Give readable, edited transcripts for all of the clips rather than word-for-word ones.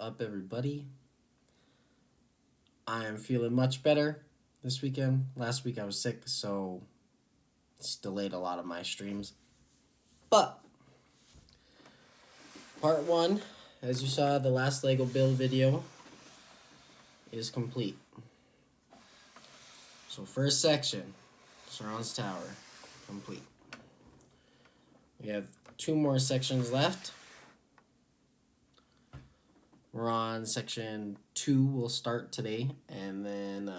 up, everybody? I am feeling much better this weekend. Last week I was sick, so it's delayed a lot of my streams. But part 1, as you saw, the last Lego build video is complete. So first section, Surrounds Tower, complete. We have 2 more sections left. We're on section 2. We'll start today, and then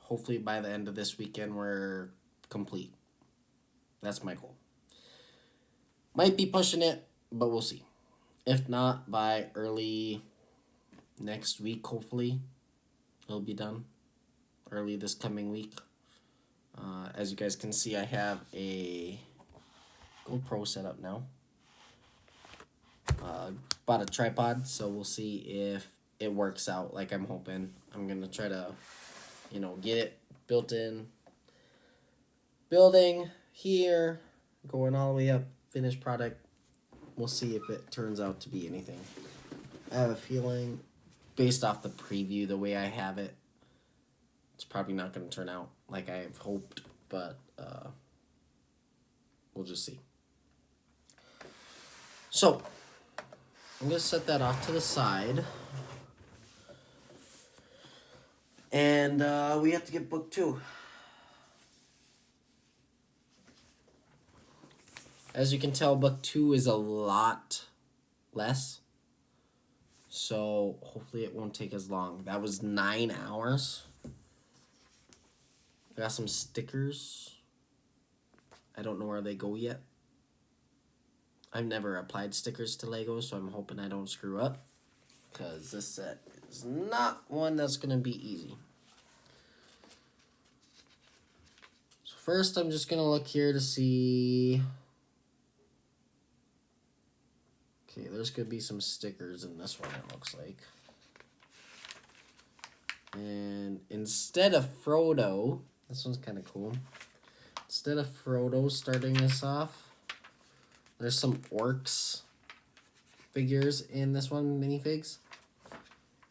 hopefully by the end of this weekend we're complete. That's my goal. Might be pushing it, but we'll see. If not, by early next week, hopefully it'll be done. Early this coming week. As you guys can see, I have a GoPro set up now. Bought a tripod, so we'll see if it works out like I'm hoping. I'm gonna try to, get it built in. Building here, going all the way up, finished product. We'll see if it turns out to be anything. I have a feeling, based off the preview, the way I have it, it's probably not gonna turn out like I've hoped, but we'll just see. So I'm going to set that off to the side. And we have to get book 2. As you can tell, book 2 is a lot less. So hopefully it won't take as long. That was 9 hours. I got some stickers. I don't know where they go yet. I've never applied stickers to Lego, so I'm hoping I don't screw up, because this set is not one that's going to be easy. So first, I'm just going to look here to see. Okay, there's going to be some stickers in this one, it looks like. And instead of Frodo, this one's kind of cool. Instead of Frodo starting this off, there's some orcs figures in this one, minifigs.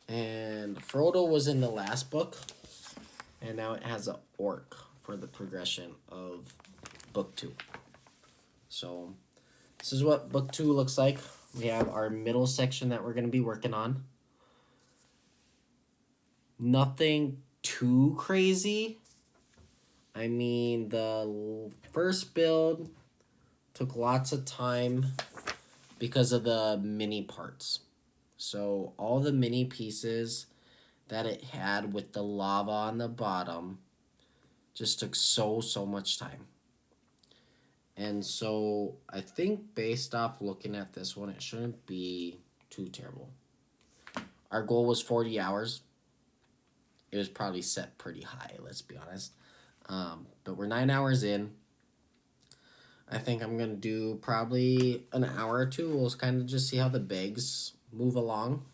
And Frodo was in the last book. And now it has an orc for the progression of book 2. So this is what book 2 looks like. We have our middle section that we're going to be working on. Nothing too crazy. I mean, the first build took lots of time because of the mini parts. So all the mini pieces that it had with the lava on the bottom just took so much time. And so I think based off looking at this one, it shouldn't be too terrible. Our goal was 40 hours. It was probably set pretty high, let's be honest. But we're 9 hours in. I think I'm going to do probably an hour or 2. We'll kind of just see how the bags move along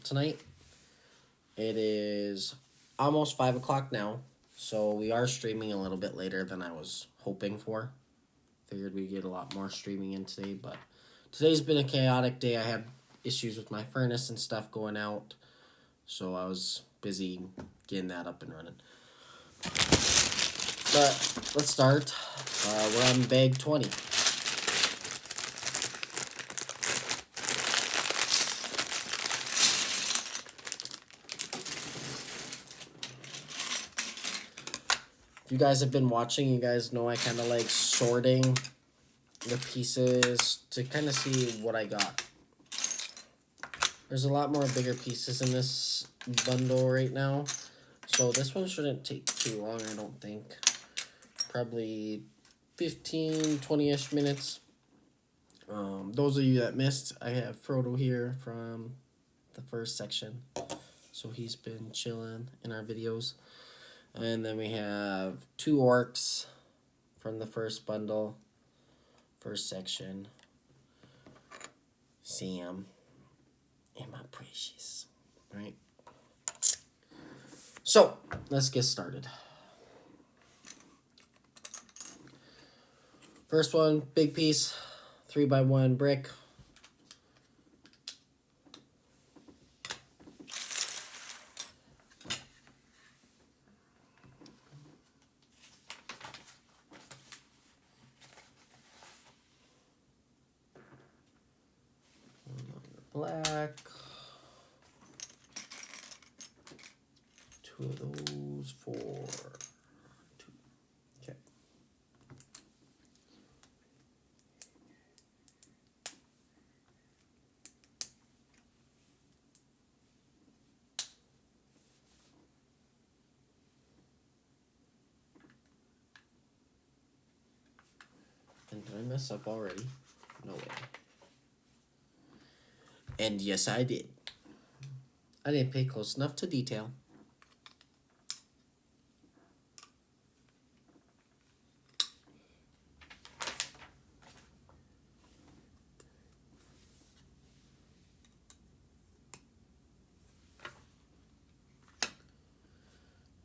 tonight. It is almost 5 o'clock now, so we are streaming a little bit later than I was hoping for. Figured we'd get a lot more streaming in today, but today's been a chaotic day. I had issues with my furnace and stuff going out, so I was busy getting that up and running. But let's start. We're on bag 20. If you guys have been watching, you guys know I kind of like sorting the pieces to kind of see what I got. There's a lot more bigger pieces in this bundle right now, so this one shouldn't take too long, I don't think. Probably 15, 20-ish minutes. Those of you that missed, I have Frodo here from the first section. So he's been chilling in our videos. And then we have 2 orcs from the first bundle, first section. Sam and my precious. Right? So, let's get started. First one, big piece, 3x1 brick. black. 2 of those, 4, 2. Okay. And did I mess up already? No way. And yes, I did. I didn't pay close enough to detail.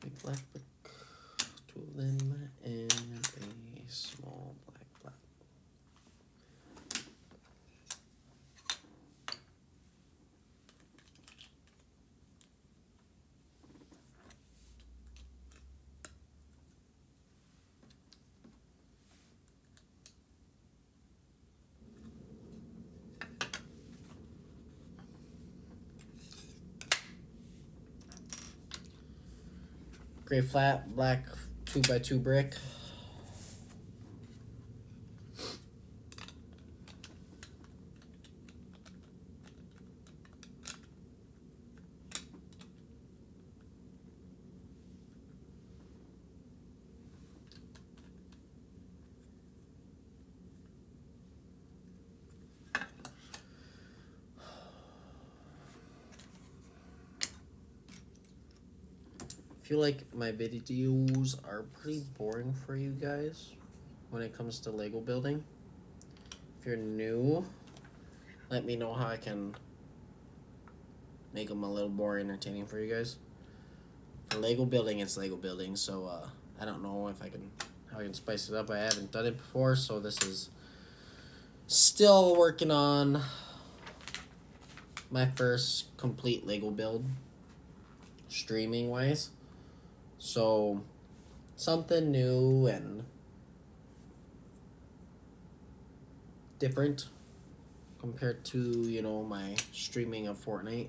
Big black brick, 2 of them, and a small black. Gray flat, black 2x2 brick. I feel like my videos are pretty boring for you guys when it comes to Lego building. If you're new, let me know how I can make them a little more entertaining for you guys. For Lego building, it's Lego building, so I don't know if how I can spice it up. I haven't done it before, so this is still working on my first complete Lego build, streaming wise. So something new and different compared to, you know, my streaming of Fortnite.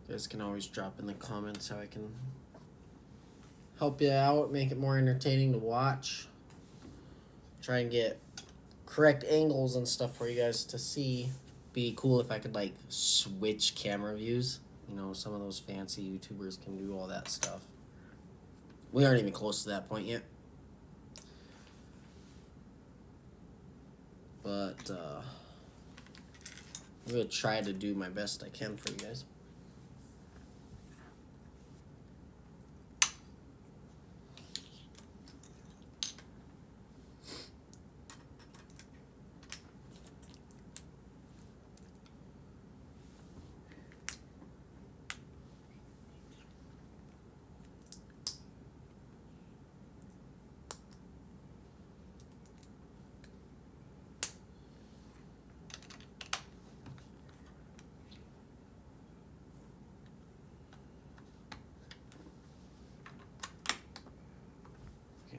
You guys can always drop in the comments how I can help you out, make it more entertaining to watch. Try and get correct angles and stuff for you guys to see. Be cool if I could like switch camera views. You know, some of those fancy YouTubers can do all that stuff. We aren't even close to that point yet. But I'm gonna try to do my best I can for you guys.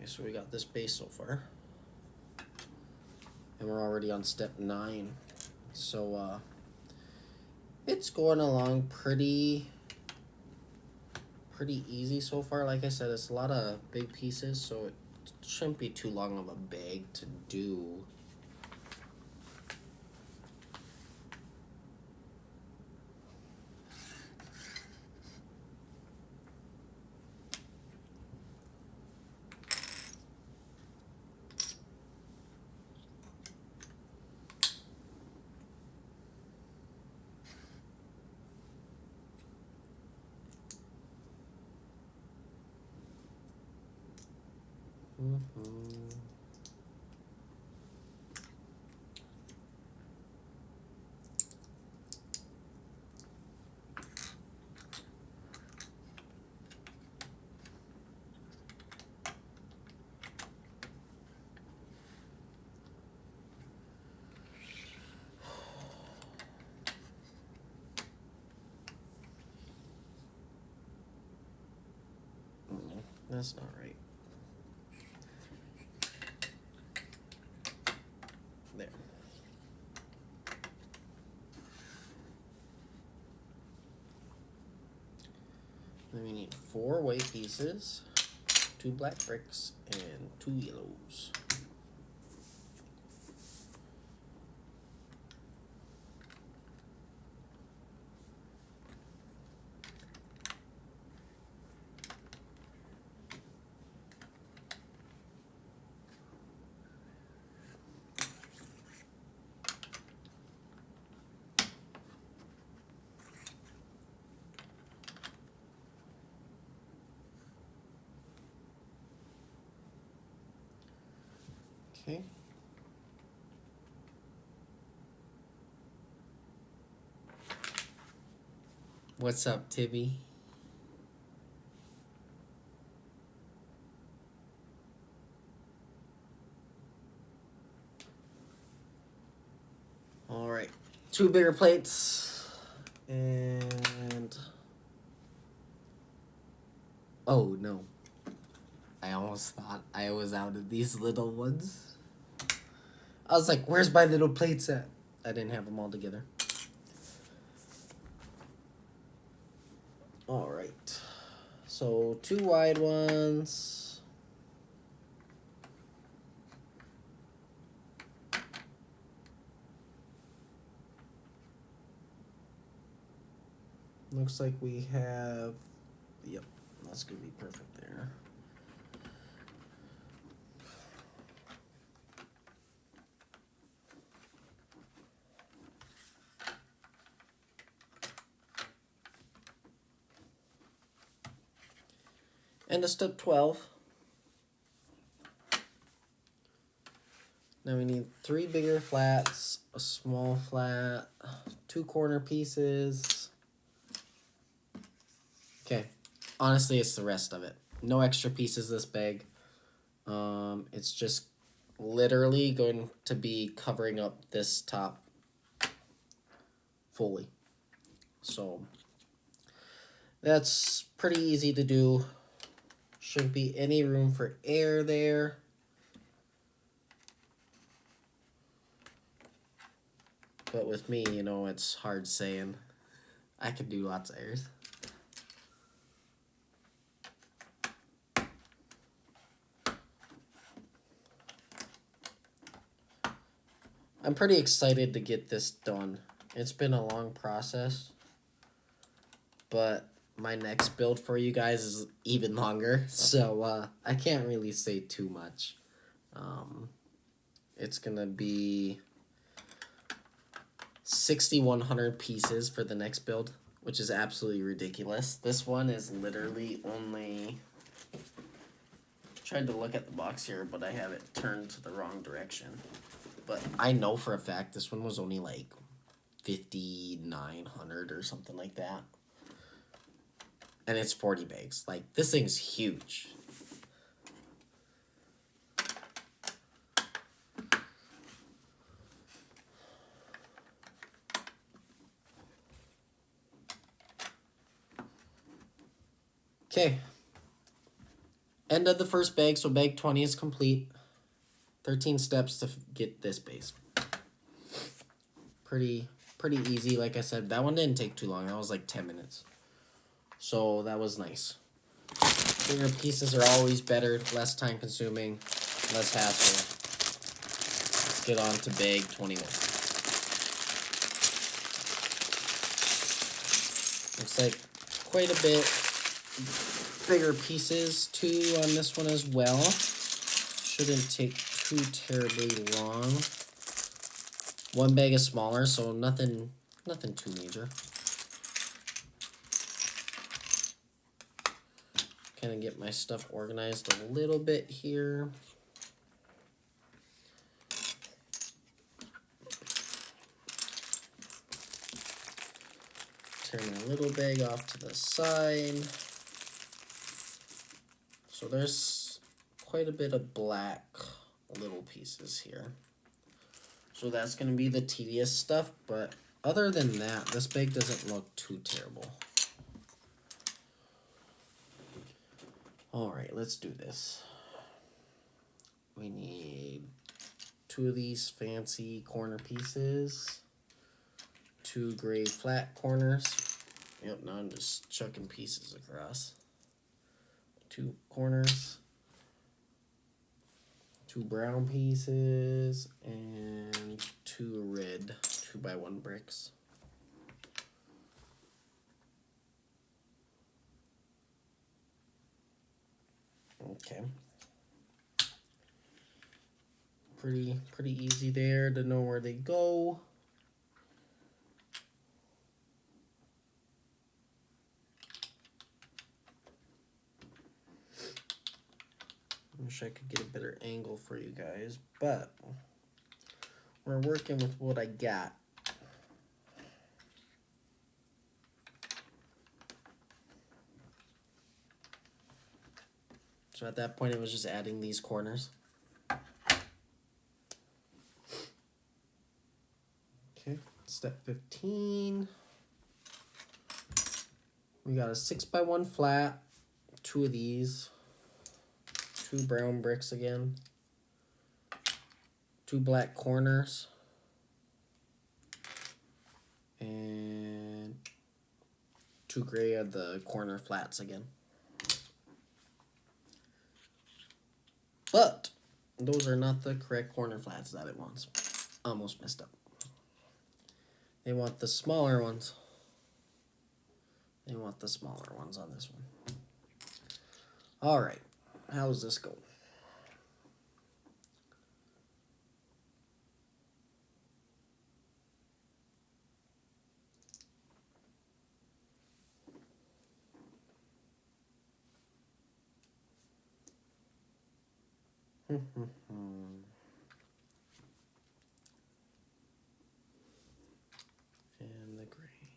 So we got this base so far, and we're already on step 9, so it's going along pretty easy so far. Like I said, it's a lot of big pieces, so it shouldn't be too long of a bag to do. That's not right. There. Then we need 4 white pieces, 2 black bricks, and 2 yellows. Okay. What's up, Tibby? All right, 2 bigger plates, and oh no, I almost thought I was out of these little ones. I was like, where's my little plates at? I didn't have them all together. All right, so 2 wide ones. Looks like we have, yep, that's gonna be perfect there. And to step 12. Now we need 3 bigger flats, a small flat, 2 corner pieces. Okay, honestly, it's the rest of it. No extra pieces this big. It's just literally going to be covering up this top fully. So that's pretty easy to do. Shouldn't be any room for air there. But with me, you know, it's hard saying. I can do lots of airs. I'm pretty excited to get this done. It's been a long process, but my next build for you guys is even longer, so I can't really say too much. It's gonna be 6,100 pieces for the next build, which is absolutely ridiculous. This one is literally only... Tried to look at the box here, but I have it turned to the wrong direction. But I know for a fact this one was only like 5,900 or something like that. And it's 40 bags. Like, this thing's huge. Okay. End of the first bag, so bag 20 is complete. 13 steps to get this base. Pretty easy, like I said. That one didn't take too long. That was like 10 minutes. So that was nice. Bigger pieces are always better, less time consuming, less hassle. Let's get on to bag 21. Looks like quite a bit bigger pieces too on this one as well. Shouldn't take too terribly long. One bag is smaller, so nothing too major. Kind of get my stuff organized a little bit here. Turn my little bag off to the side. So there's quite a bit of black little pieces here. So that's going to be the tedious stuff, but other than that, this bag doesn't look too terrible. All right, let's do this. We need 2 of these fancy corner pieces, 2 gray flat corners. Yep, now I'm just chucking pieces across. 2 corners, 2 brown pieces, and 2 red 2x1 bricks. Okay. Pretty easy there to know where they go. Wish I could get a better angle for you guys, but we're working with what I got. So at that point, it was just adding these corners. Okay, step 15. We got a 6x1 flat, 2 of these, 2 brown bricks again, 2 black corners, and 2 gray of the corner flats again. But those are not the correct corner flats that it wants. Almost messed up. They want the smaller ones. They want the smaller ones on this one. All right, how's this go? And the gray.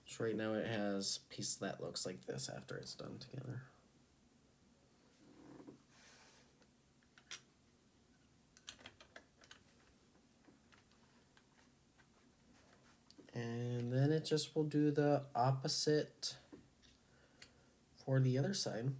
So right now it has a piece that looks like this after it's done together. And then it just will do the opposite for the other side.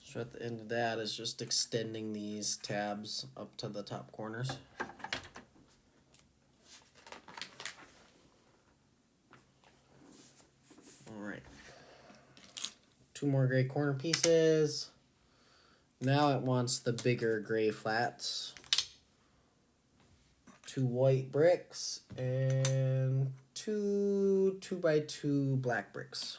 So at the end of that is just extending these tabs up to the top corners. All right. 2 more gray corner pieces. Now it wants the bigger gray flats. 2 white bricks and 2 2x2 black bricks.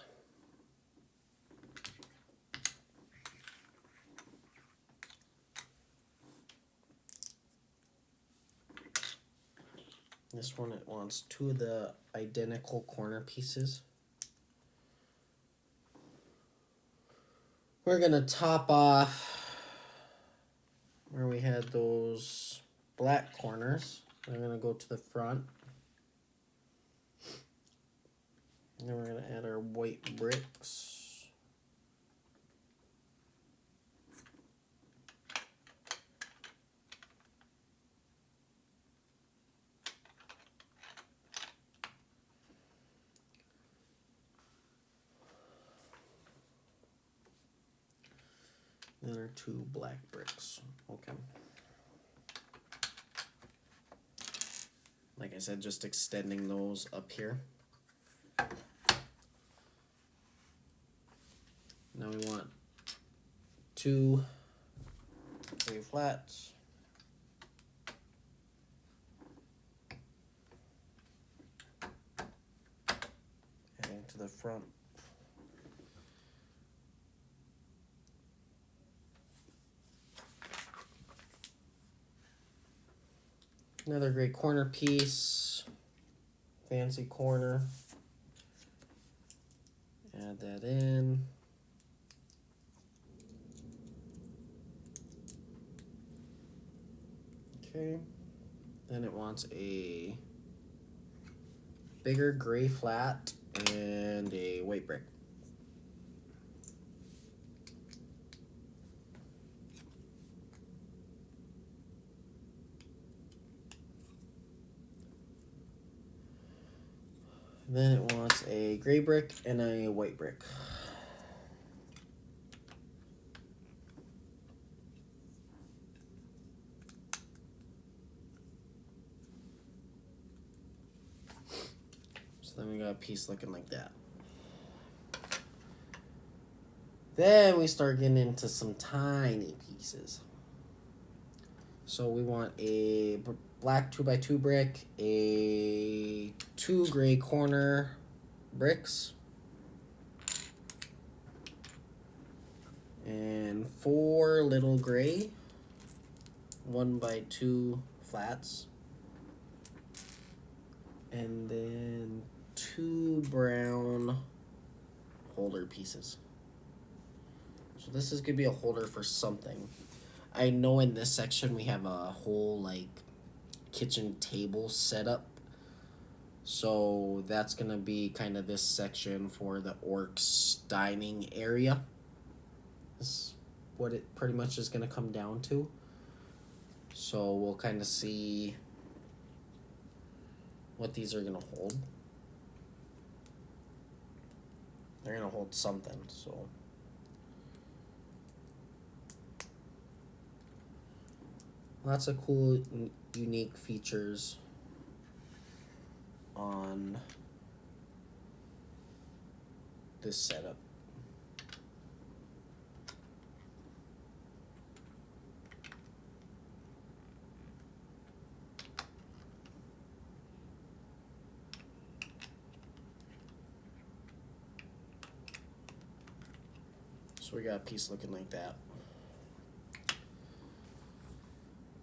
This one, it wants 2 of the identical corner pieces. We're gonna top off where we had those black corners. We're gonna go to the front. And then we're gonna add our white bricks. Then our 2 black bricks. Okay. Like I said, just extending those up here. Now we want 2 gray flats. Adding to the front. Another great corner piece, fancy corner. Add that in. Okay, then it wants a bigger gray flat and a white brick. Then it wants a gray brick and a white brick. So then we got a piece looking like that. Then we start getting into some tiny pieces. So we want a black 2x2 brick, a 2 gray corner bricks, and 4 little gray 1x2 flats, and then 2 brown holder pieces. So this is gonna be a holder for something. I know in this section we have a whole like kitchen table setup. So that's gonna be kind of this section for the orcs dining area. That's what it pretty much is gonna come down to. So we'll kind of see what these are gonna hold. They're gonna hold something, so. Lots of cool, unique features on this setup. So we got a piece looking like that.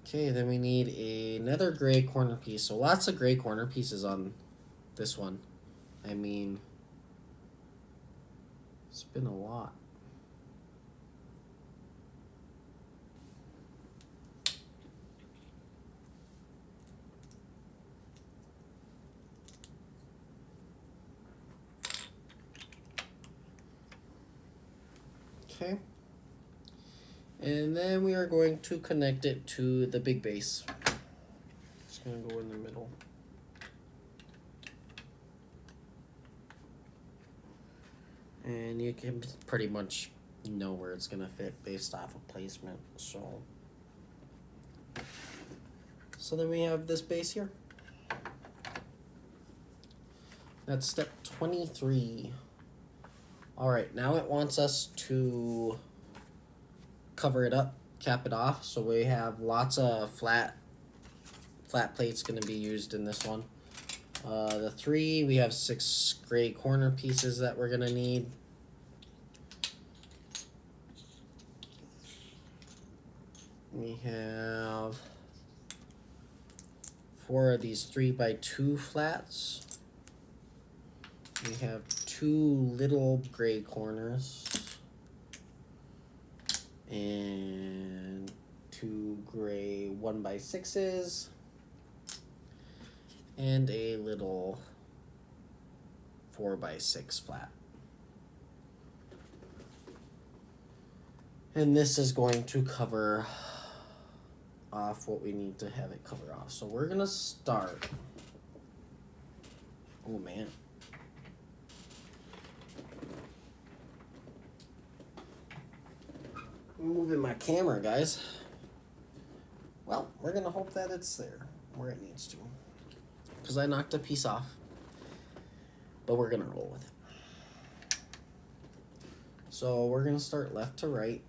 Okay, then we need another gray corner piece. So lots of gray corner pieces on this one. I mean, it's been a lot. Okay. And then we are going to connect it to the big base. It's going to go in the middle. And you can pretty much know where it's going to fit based off of placement. So then we have this base here. That's step 23. All right, now it wants us to cover it up, cap it off. So we have lots of flat plates going to be used in this one. The 3, we have 6 gray corner pieces that we're going to need. We have 4 of these 3x2 flats. We have 2 little gray corners. And 2 gray 1x6s. And a little 4x6 flat. And this is going to cover off what we need to have it cover off. So we're gonna start. Oh man. I'm moving my camera, guys. Well, we're gonna hope that it's there where it needs to. Because I knocked a piece off. But we're gonna roll with it. So we're gonna start left to right.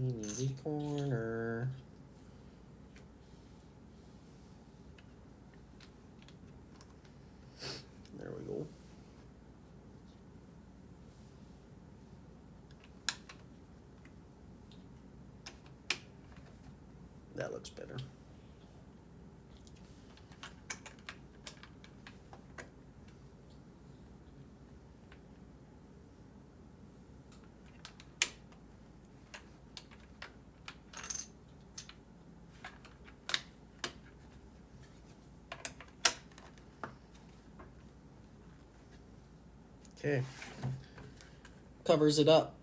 Easy corner. There we go. That looks better. Okay. Covers it up.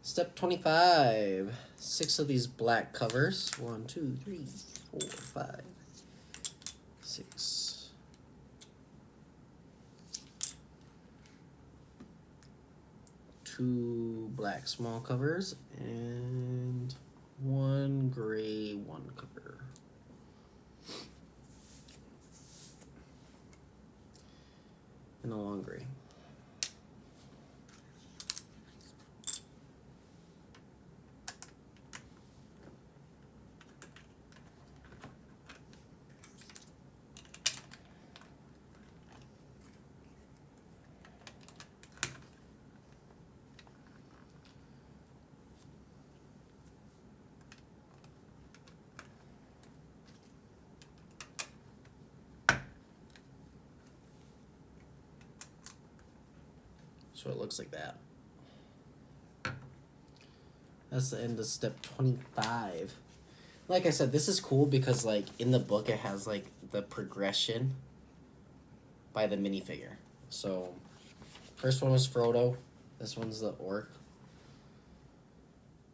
Step 25. 6 of these black covers. 1, 2, 3, 4, 5, 6. 2 black small covers and 1 gray 1 cover. And a long gray. So it looks like that. That's the end of step 25. Like I said, this is cool because like in the book it has like the progression by the minifigure. So first one was Frodo. This one's the orc.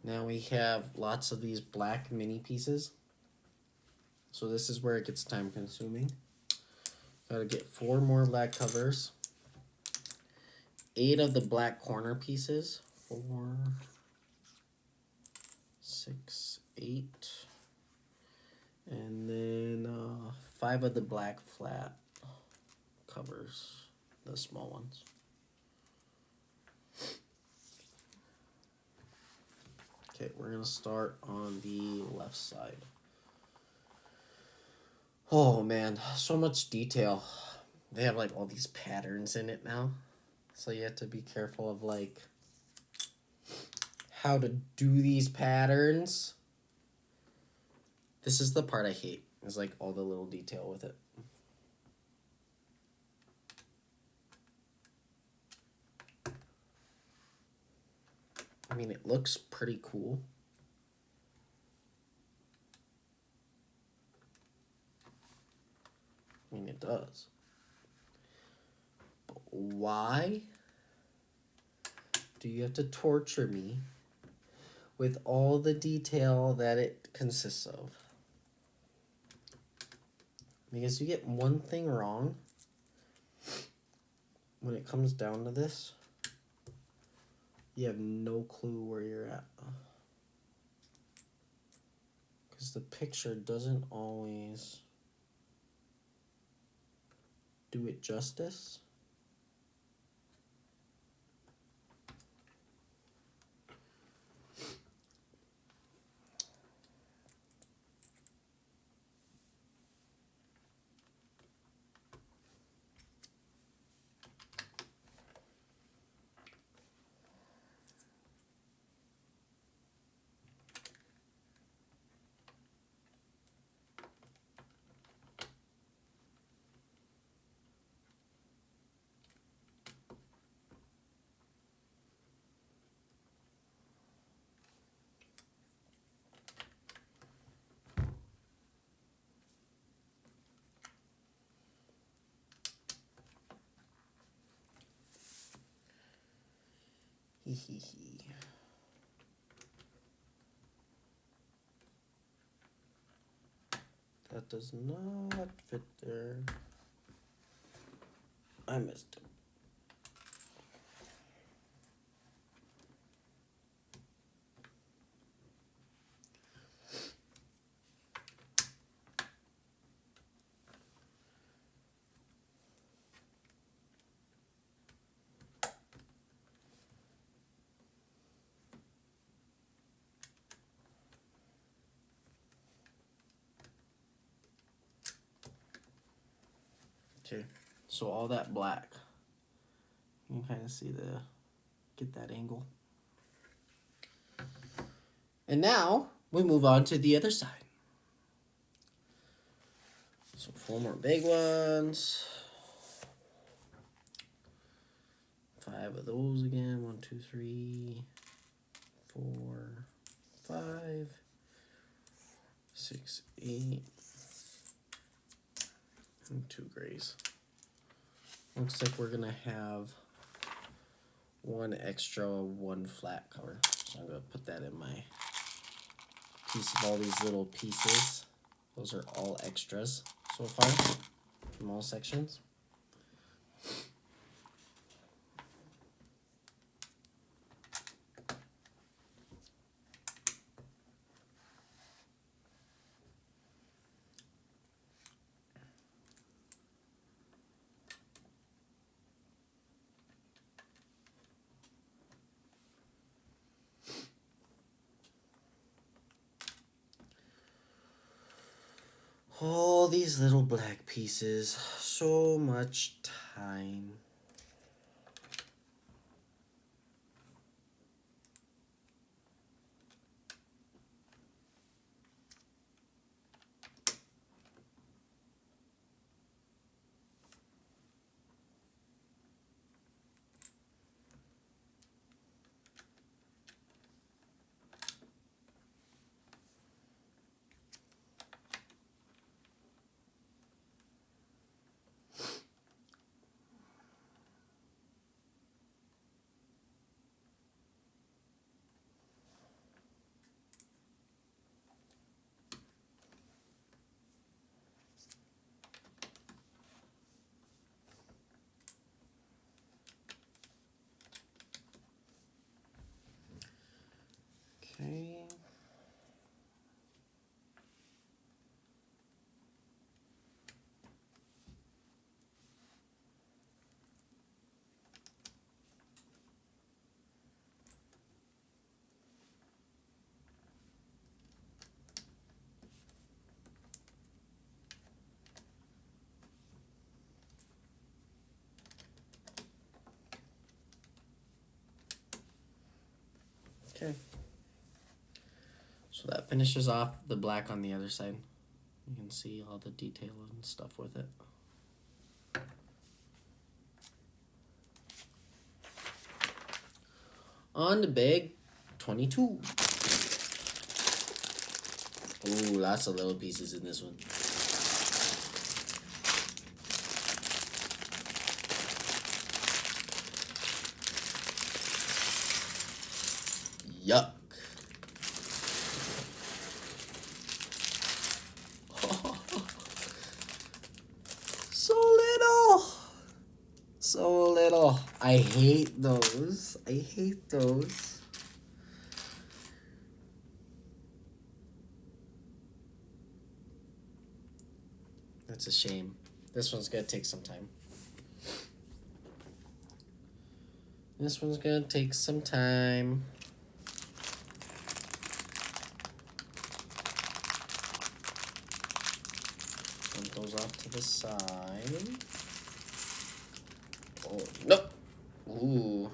Now we have lots of these black mini pieces. So this is where it gets time consuming. Gotta get 4 more black covers. 8 of the black corner pieces. 4, 6, 8. And then 5 of the black flat covers, the small ones. Okay, we're gonna start on the left side. Oh man, so much detail. They have like all these patterns in it now. So you have to be careful of like how to do these patterns. This is the part I hate. Is like all the little detail with it. I mean, it looks pretty cool. I mean, it does. But why do you have to torture me with all the detail that it consists of? Because you get one thing wrong when it comes down to this, you have no clue where you're at. Because the picture doesn't always do it justice. That does not fit there. I missed it. Okay, so all that black. You can kind of see get that angle. And now we move on to the other side. So 4 more big ones. 5 of those again. 1, 2, 3, 4, 5, 6, 8, and 2 grays. Looks like we're gonna have 1 extra, 1 flat color. So I'm gonna put that in my piece of all these little pieces. Those are all extras so far from all sections. All these little black pieces, so much time. Okay. Okay. So that finishes off the black on the other side. You can see all the detail and stuff with it. On the big 22. Ooh, lots of little pieces in this one. Yuck. So little. So little. I hate those. I hate those. That's a shame. This one's gonna take some time. This one's gonna take some time. Put those off to the side. Oh, nope. Ooh.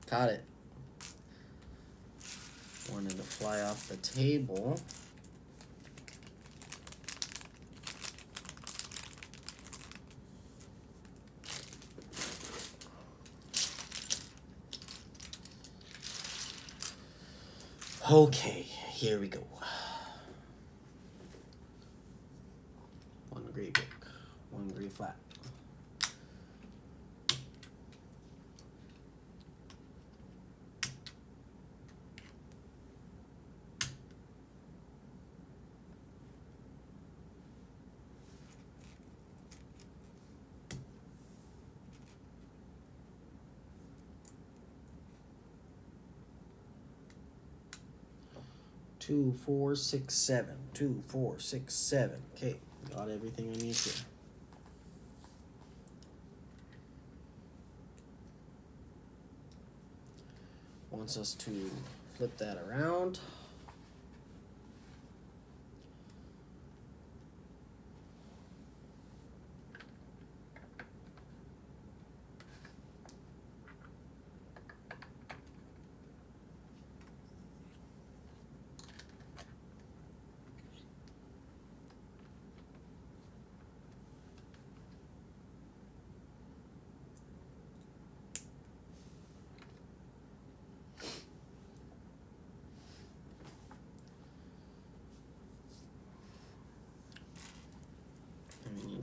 Caught it. Wanted to fly off the table. Okay, here we go. 1 gray big, 1 gray flat. Two, 4, 6, 7. 2, 4, 6, 7. Okay, got everything I need here. Wants us to flip that around.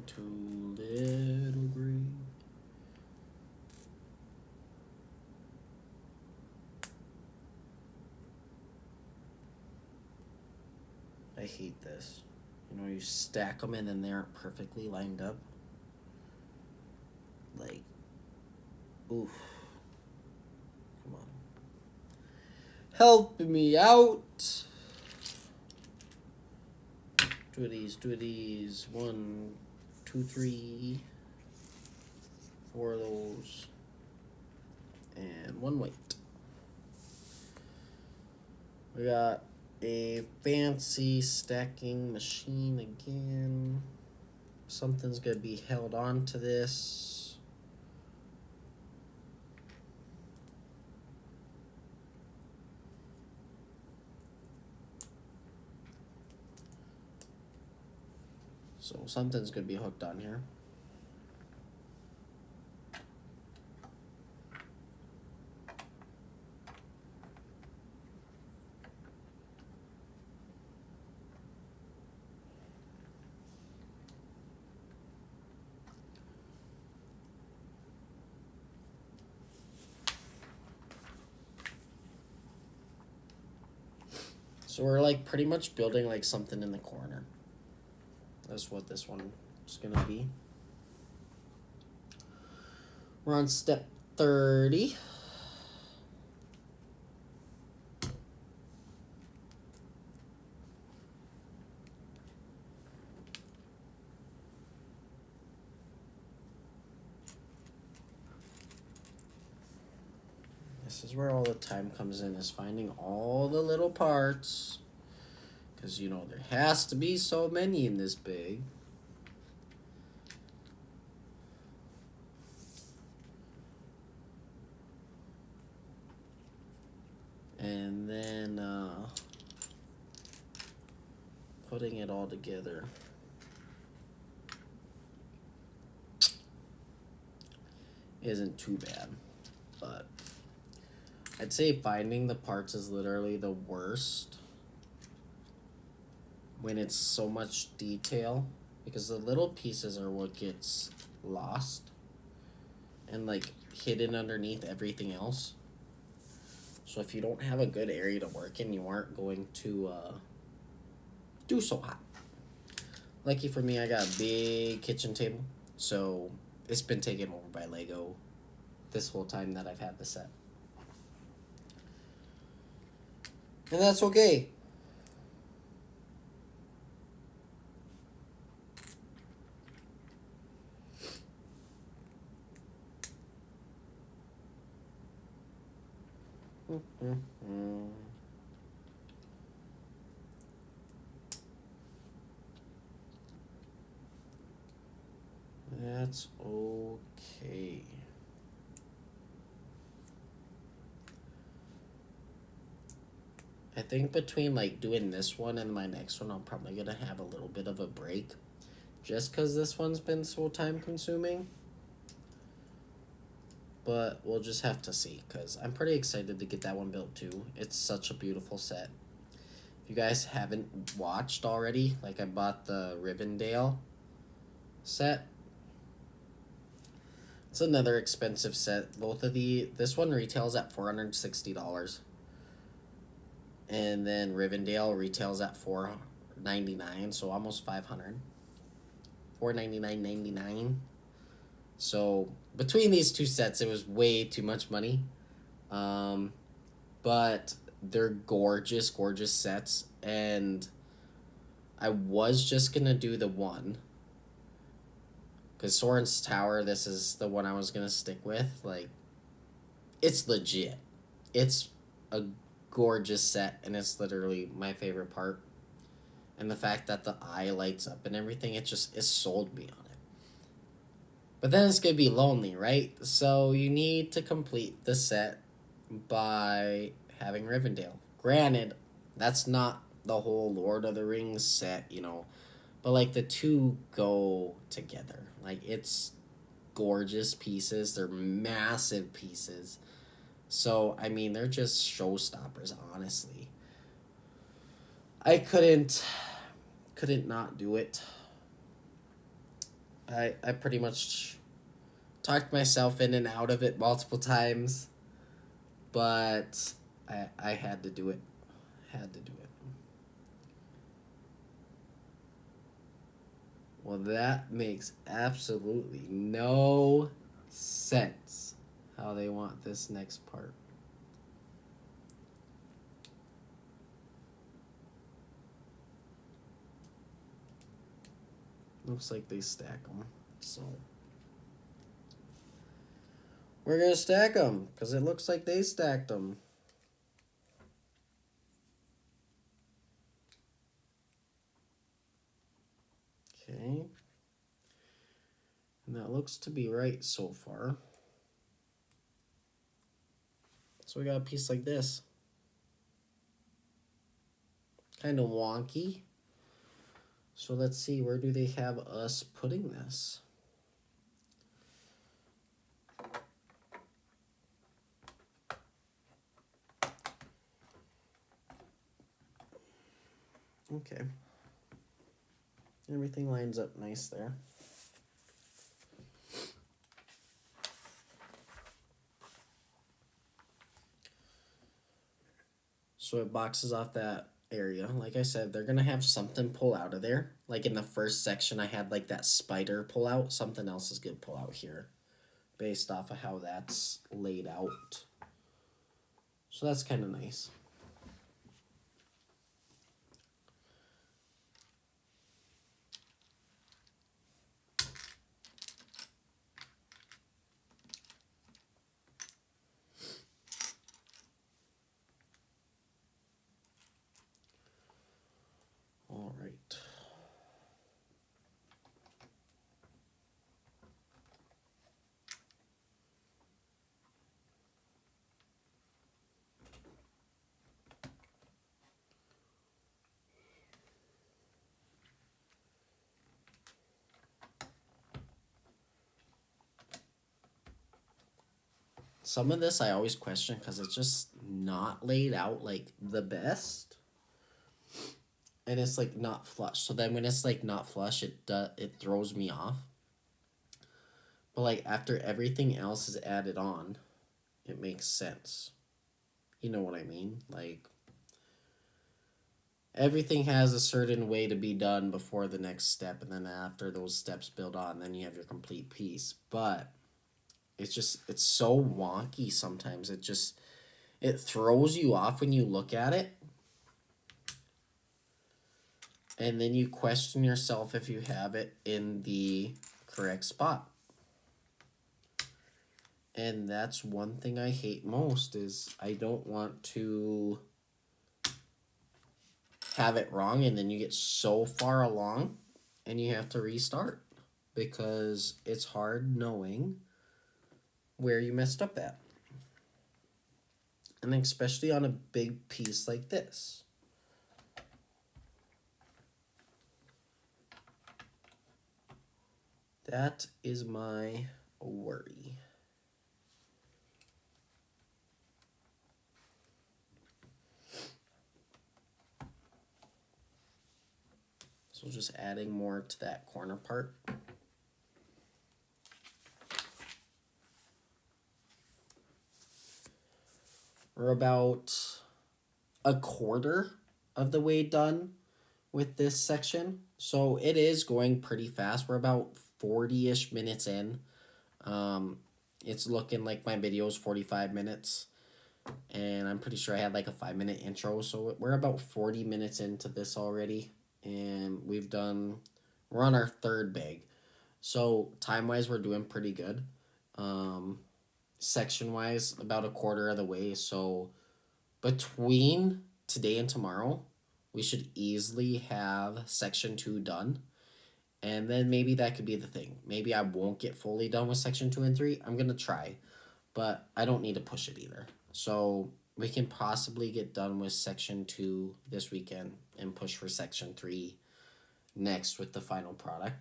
too little green. I hate this. You know, you stack them and then they aren't perfectly lined up. Like, oof. Come on. Help me out. Two of these. 1, 2, 3. 4 of those. And 1 white. We got a fancy stacking machine again. Something's gonna be held on to this. So something's gonna be hooked on here. So we're like pretty much building like something in the corner. That's what this one is gonna be. We're on step 30. This is where all the time comes in, is finding all the little parts. Because, you know, there has to be so many in this bag. And then putting it all together. Isn't too bad, but I'd say finding the parts is literally the worst when it's so much detail, because the little pieces are what gets lost and like hidden underneath everything else. So if you don't have a good area to work in, you aren't going to do so hot. Lucky for me, I got a big kitchen table, so it's been taken over by Lego this whole time that I've had the set. And that's okay. That's okay. I think between like doing this one and my next one, I'm probably gonna have a little bit of a break, just because this one's been so time consuming. But we'll just have to see, because I'm pretty excited to get that one built too. It's such a beautiful set. If you guys haven't watched already, like I bought the Rivendell set. It's another expensive set. This one retails at $460. And then Rivendell retails at $499, so almost $500. $499.99. So between these two sets, it was way too much money. But they're gorgeous, gorgeous sets. And I was just going to do the one, because Soren's Tower, this is the one I was going to stick with. Like, it's legit. It's a gorgeous set, and it's literally my favorite part. And the fact that the eye lights up and everything, it sold me on it. But then it's going to be lonely, right? So you need to complete the set by having Rivendell. Granted, that's not the whole Lord of the Rings set, you know. But, like, the two go together. Like, it's gorgeous pieces. They're massive pieces. So, I mean, they're just showstoppers, honestly. I couldn't not do it. I pretty much talked myself in and out of it multiple times, but I had to do it. Had to do it. Well, that makes absolutely no sense how they want this next part. Looks like they stack them. So we're going to stack them because it looks like they stacked them. Okay. And that looks to be right so far. So we got a piece like this. Kind of wonky. So let's see, where do they have us putting this? Okay. Everything lines up nice there. So it boxes off that area. Like I said, they're going to have something pull out of there. Like in the first section, I had like that spider pull out. Something else is going to pull out here based off of how that's laid out. So that's kind of nice. All right. Some of this I always question because it's just not laid out like the best. And it's like not flush. So then when it's like not flush, it throws me off. But like after everything else is added on, it makes sense. You know what I mean? Like everything has a certain way to be done before the next step, and then after those steps build on, then you have your complete piece. But it's so wonky sometimes. It throws you off when you look at it. And then you question yourself if you have it in the correct spot. And that's one thing I hate most is I don't want to have it wrong and then you get so far along and you have to restart because it's hard knowing where you messed up at. And especially on a big piece like this. That is my worry. So just adding more to that corner part. We're about a quarter of the way done with this section. So it is going pretty fast. We're about 40-ish minutes in. It's looking like my video is 45 minutes. And I'm pretty sure I had like a 5-minute intro. So we're about 40 minutes into this already. And we're on our third bag. So time-wise, we're doing pretty good. Section-wise, about a quarter of the way. So between today and tomorrow, we should easily have section 2 done. And then maybe that could be the thing. Maybe I won't get fully done with section 2 and 3. I'm going to try. But I don't need to push it either. So we can possibly get done with section 2 this weekend and push for section 3 next with the final product.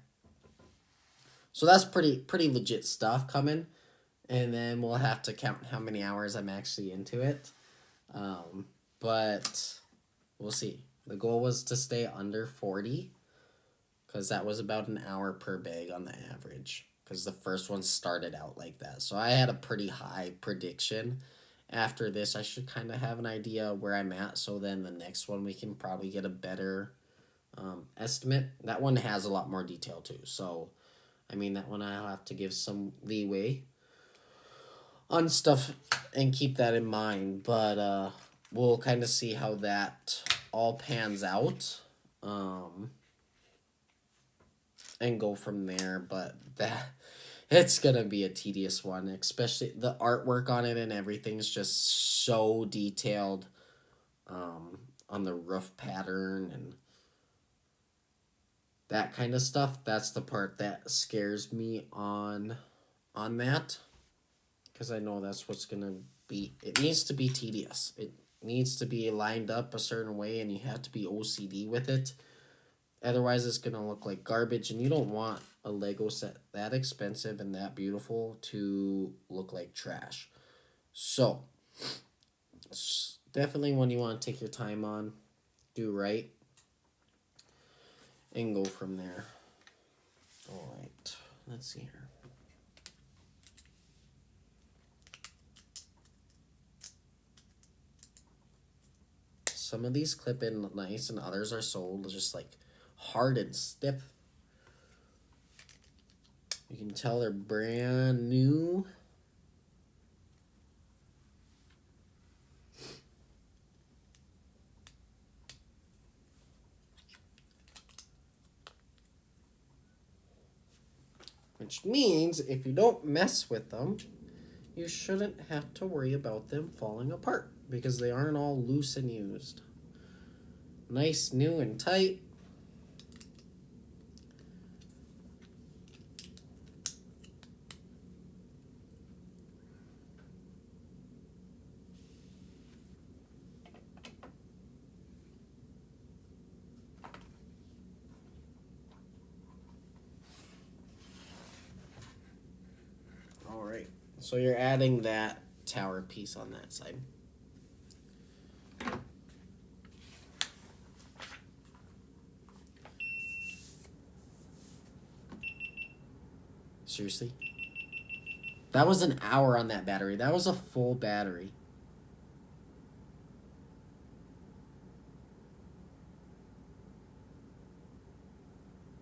So that's pretty legit stuff coming. And then we'll have to count how many hours I'm actually into it. But we'll see. The goal was to stay under 40 because that was about an hour per bag on the average, because the first one started out like that. So I had a pretty high prediction. After this, I should kind of have an idea where I'm at, so then the next one we can probably get a better estimate. That one has a lot more detail too, so I mean, that one I'll have to give some leeway on stuff and keep that in mind, but we'll kind of see how that all pans out, and go from there. But that it's gonna be a tedious one, especially the artwork on it and everything's just so detailed, on the roof pattern and that kind of stuff. That's the part that scares me on that, because I know that's what's gonna be. It needs to be tedious. It needs to be lined up a certain way, and you have to be OCD with it. Otherwise, it's gonna look like garbage, and you don't want a Lego set that expensive and that beautiful to look like trash. So, it's definitely one you want to take your time on, do right, and go from there. All right, let's see here. Some of these clip in nice and others are sold just like hard and stiff. You can tell they're brand new. Which means if you don't mess with them, you shouldn't have to worry about them falling apart, because they aren't all loose and used. Nice, new, and tight. All right, so you're adding that tower piece on that side. Seriously? That was an hour on that battery. That was a full battery.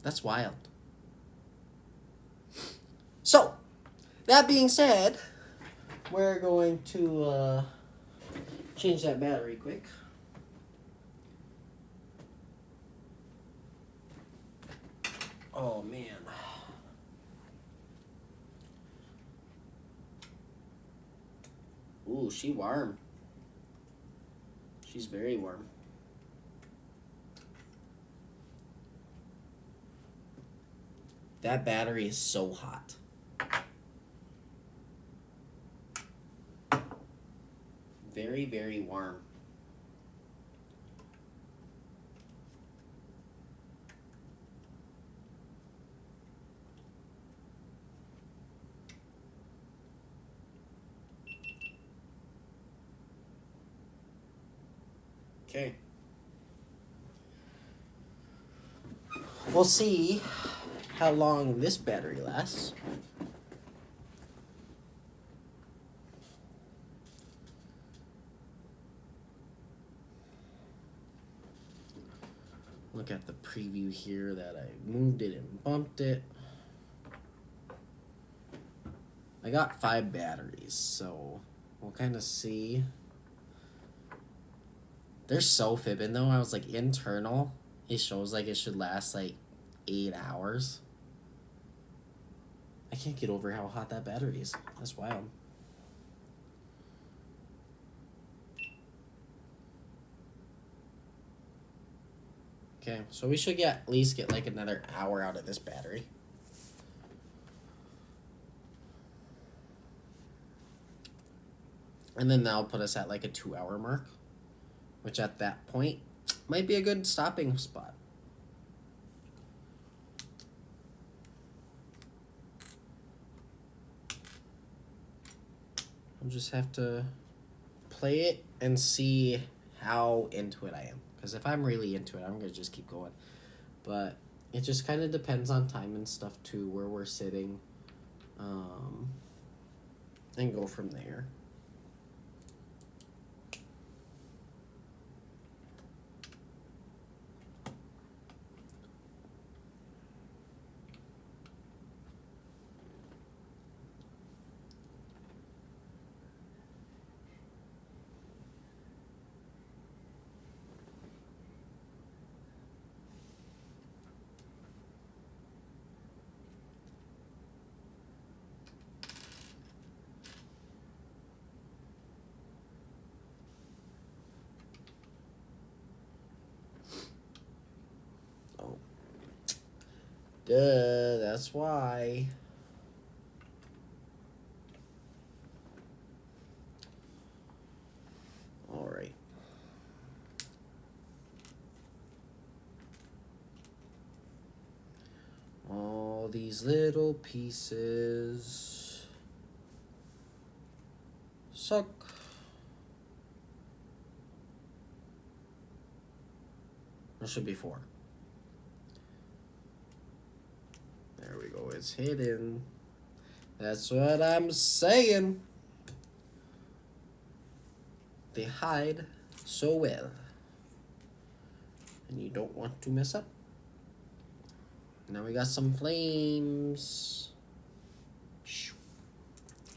That's wild. So, that being said, we're going to change that battery quick. Oh, man. Ooh, she warm. She's very warm. That battery is so hot. Very, very warm. Okay. We'll see how long this battery lasts. Look at the preview here that I moved it and bumped it. I got 5 batteries, so we'll kind of see. They're so fibbing though. I was like, internal, it shows like it should last like 8 hours. I can't get over how hot that battery is. That's wild. Okay, so we should at least get like another hour out of this battery. And then that'll put us at like a 2-hour mark, which at that point might be a good stopping spot. I'll just have to play it and see how into it I am. Because if I'm really into it, I'm going to just keep going. But it just kind of depends on time and stuff too, where we're sitting, and go from there. Duh, that's why. All right. All these little pieces suck. There should be 4. There we go, it's hidden. That's what I'm saying. They hide so well. And you don't want to mess up. Now we got some flames.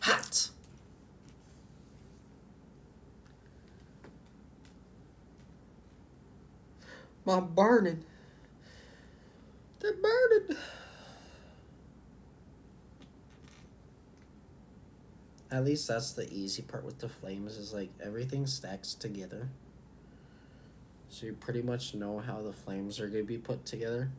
Hot! My burning. They're burning. At least that's the easy part with the flames, is like everything stacks together. So you pretty much know how the flames are going to be put together.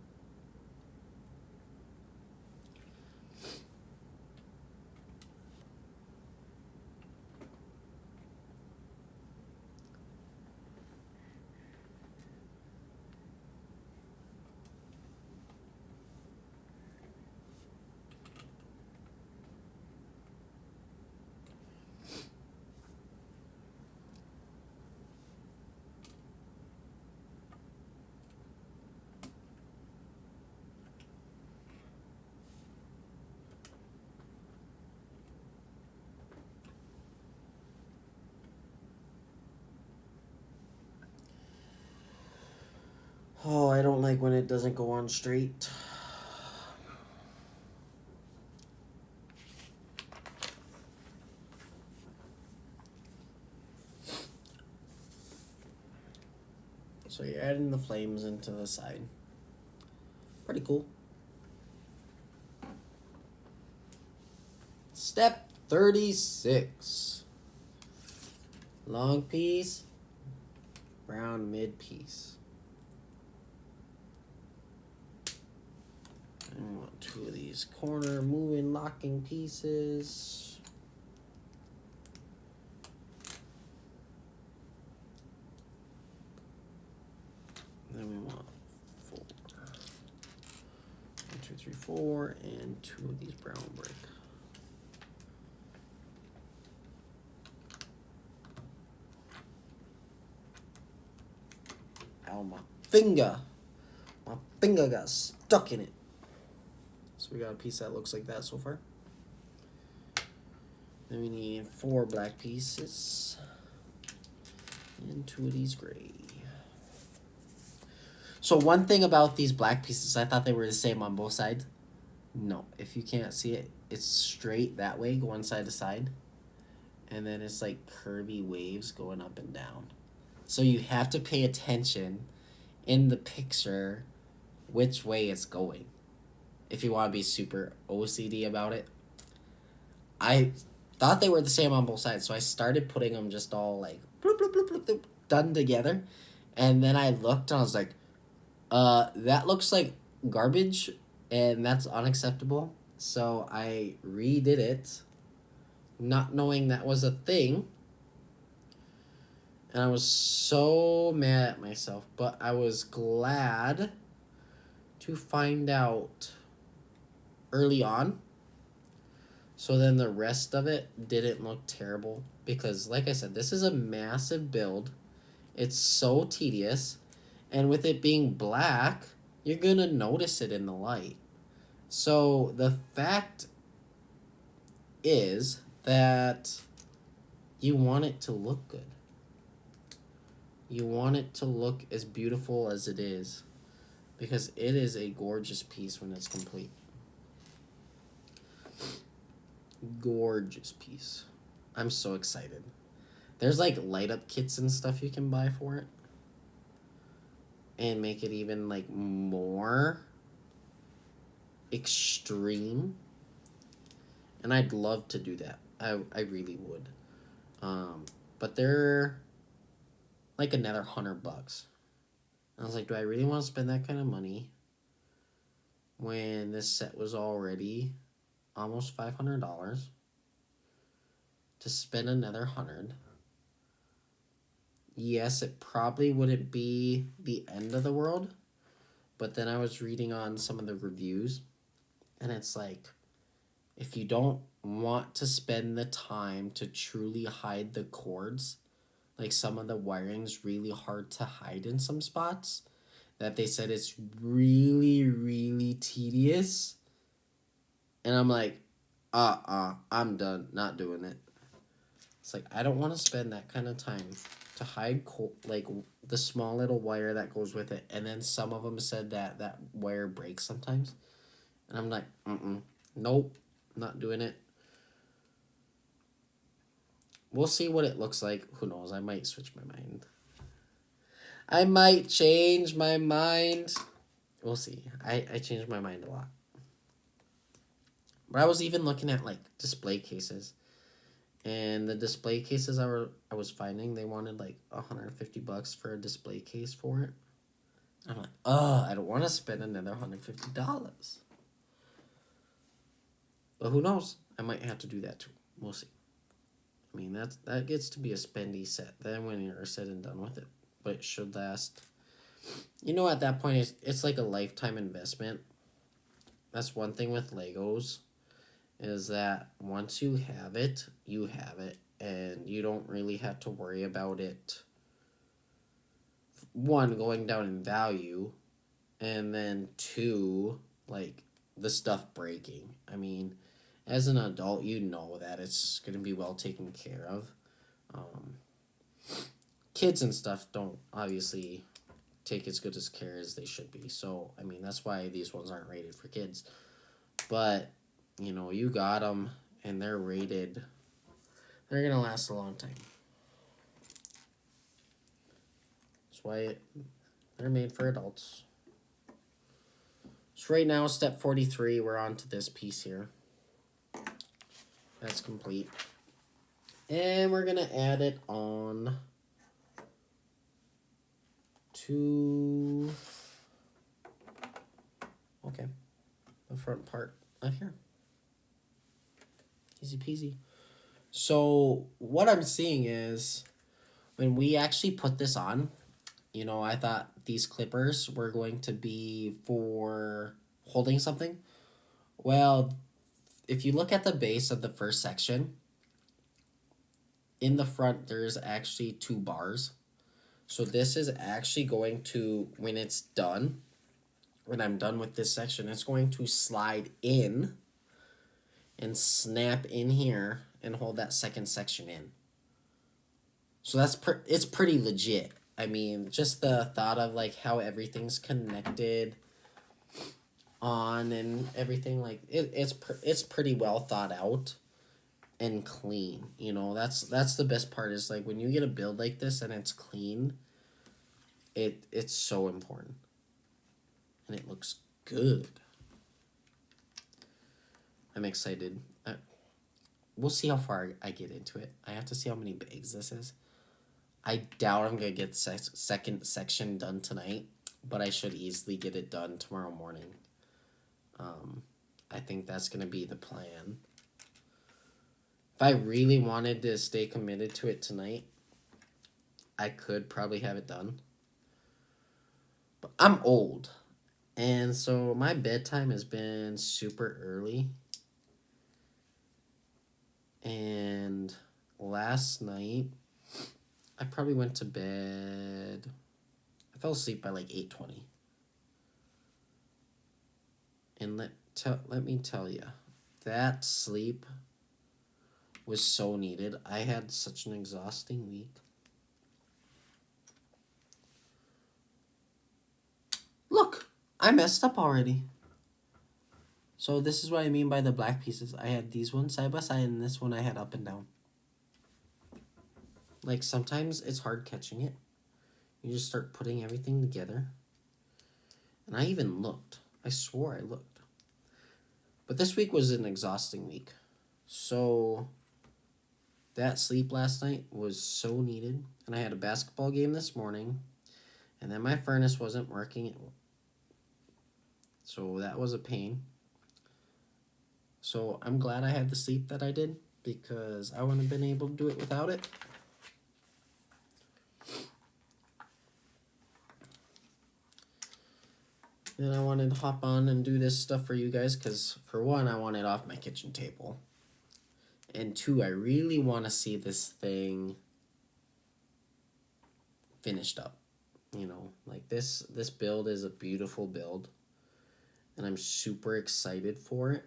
Oh, I don't like when it doesn't go on straight. So you're adding the flames into the side. Pretty cool. Step 36. Long piece, brown mid piece. And we want 2 of these corner moving locking pieces. Then we want 4. 1, 2, 3, 4, and 2 of these brown brick. Ow, my finger. My finger got stuck in it. So we got a piece that looks like that so far. Then we need 4 black pieces. And 2 of these gray. So one thing about these black pieces, I thought they were the same on both sides. No, if you can't see it, it's straight that way, going side to side. And then it's like curvy waves going up and down. So you have to pay attention in the picture which way it's going if you want to be super OCD about it. I thought they were the same on both sides, so I started putting them just all like bloop, bloop, bloop, bloop, bloop, done together. And then I looked and I was like, that looks like garbage and that's unacceptable. So I redid it, not knowing that was a thing. And I was so mad at myself, but I was glad to find out early on. So then the rest of it didn't look terrible because, like I said, this is a massive build. It's so tedious. And with it being black, you're gonna notice it in the light. So the fact is that you want it to look good. You want it to look as beautiful as it is, because it is a gorgeous piece when it's complete. Gorgeous piece. I'm so excited. There's like light up kits and stuff you can buy for it, and make it even like more extreme. And I'd love to do that. I really would. But they're like another $100. I was like, do I really want to spend that kind of money when this set was already almost $500 to spend another 100? Yes, it probably wouldn't be the end of the world, but then I was reading on some of the reviews, and it's like, if you don't want to spend the time to truly hide the cords, like some of the wiring's really hard to hide in some spots, that they said it's really, really tedious. And I'm like, I'm done, not doing it. It's like, I don't want to spend that kind of time to hide like the small little wire that goes with it. And then some of them said that that wire breaks sometimes. And I'm like, nope, not doing it. We'll see what it looks like. Who knows? I might switch my mind. I might change my mind. We'll see. I changed my mind a lot. But I was even looking at like display cases. And the display cases I was finding, they wanted like $150 for a display case for it. I'm like, I don't want to spend another $150. But who knows? I might have to do that too. We'll see. I mean, that gets to be a spendy set. Then when you're said and done with it, but it should last. You know, at that point, it's like a lifetime investment. That's one thing with Legos, is that once you have it, and you don't really have to worry about it. One, going down in value, and then two, like the stuff breaking. I mean, as an adult, you know that it's going to be well taken care of. Kids and stuff don't obviously take as good as care as they should be. So, I mean, that's why these ones aren't rated for kids. But, you know, you got them, and they're rated. They're going to last a long time. That's why they're made for adults. So right now, step 43, we're on to this piece here. That's complete. And we're going to add it on to, the front part of here. Easy peasy. So what I'm seeing is, when we actually put this on, you know, I thought these clippers were going to be for holding something. Well, if you look at the base of the first section, in the front, there's actually 2 bars. So this is actually going to, when it's done, when I'm done with this section, it's going to slide in and snap in here and hold that second section in. So it's pretty legit. I mean, just the thought of like how everything's connected on and everything, like it's pretty well thought out and clean. You know, that's the best part, is like when you get a build like this and it's clean, it's so important. And it looks good. I'm excited. We'll see how far I get into it. I have to see how many bags this is. I doubt I'm going to get second section done tonight, but I should easily get it done tomorrow morning. I think that's going to be the plan. If I really wanted to stay committed to it tonight, I could probably have it done. But I'm old, and so my bedtime has been super early. And last night, I probably went to bed. I fell asleep by like 8:20. And let me tell you, that sleep was so needed. I had such an exhausting week. Look, I messed up already. So this is what I mean by the black pieces. I had these ones side by side, and this one I had up and down. Like, sometimes it's hard catching it. You just start putting everything together. And I even looked. I swore I looked. But this week was an exhausting week. So that sleep last night was so needed. And I had a basketball game this morning. And then my furnace wasn't working. So that was a pain. So I'm glad I had the sleep that I did, because I wouldn't have been able to do it without it. Then I wanted to hop on and do this stuff for you guys, because for one, I want it off my kitchen table. And two, I really want to see this thing finished up. You know, like this build is a beautiful build. And I'm super excited for it.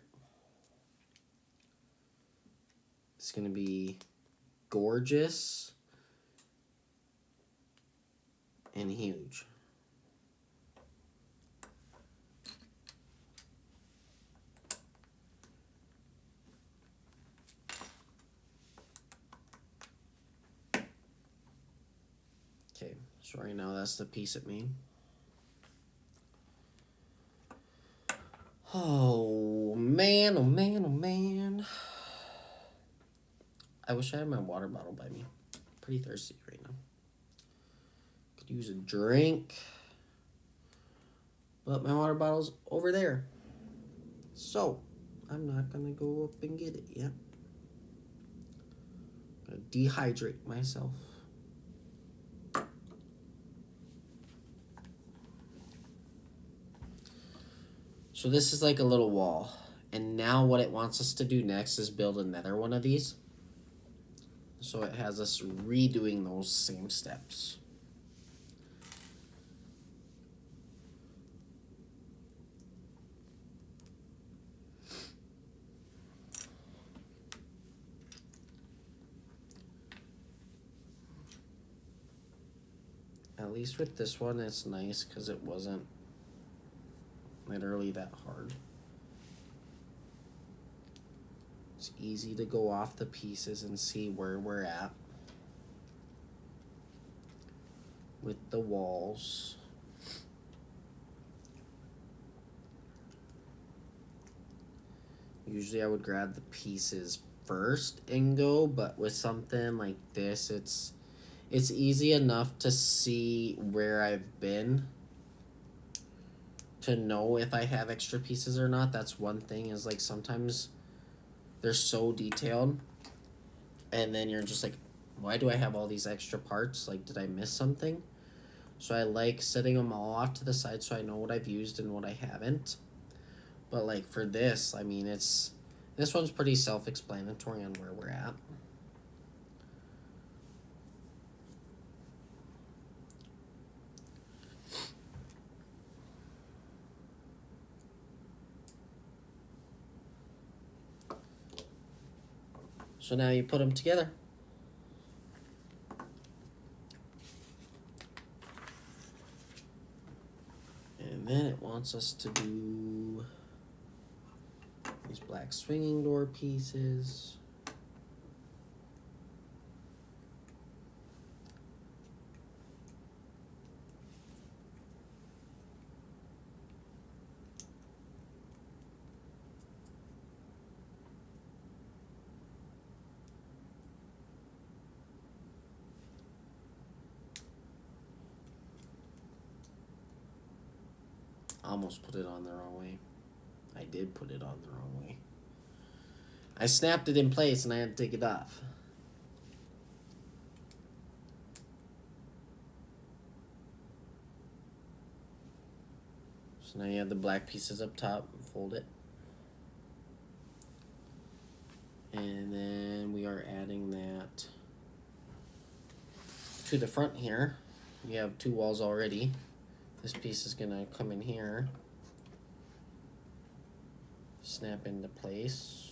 It's going to be gorgeous and huge. Okay, so right now that's the piece it made. Oh man, oh man, oh man. I wish I had my water bottle by me. Pretty thirsty right now. Could use a drink. But my water bottle's over there. So, I'm not going to go up and get it yet. I'm going to dehydrate myself. So this is like a little wall. And now what it wants us to do next is build another one of these. So it has us redoing those same steps. At least with this one, it's nice because it wasn't literally that hard. It's easy to go off the pieces and see where we're at with the walls. Usually I would grab the pieces first and go, but with something like this, it's easy enough to see where I've been to know if I have extra pieces or not. That's one thing, is like sometimes they're so detailed and then you're just like, why do I have all these extra parts? Like, did I miss something? So I like setting them all off to the side so I know what I've used and what I haven't. But like for this, I mean, this one's pretty self-explanatory on where we're at. So now you put them together. And then it wants us to do these black swinging door pieces. Almost put it on the wrong way. I did put it on the wrong way. I snapped it in place and I had to take it off. So now you have the black pieces up top, fold it. And then we are adding that to the front here. You have two walls already. This piece is gonna come in here. snap into place.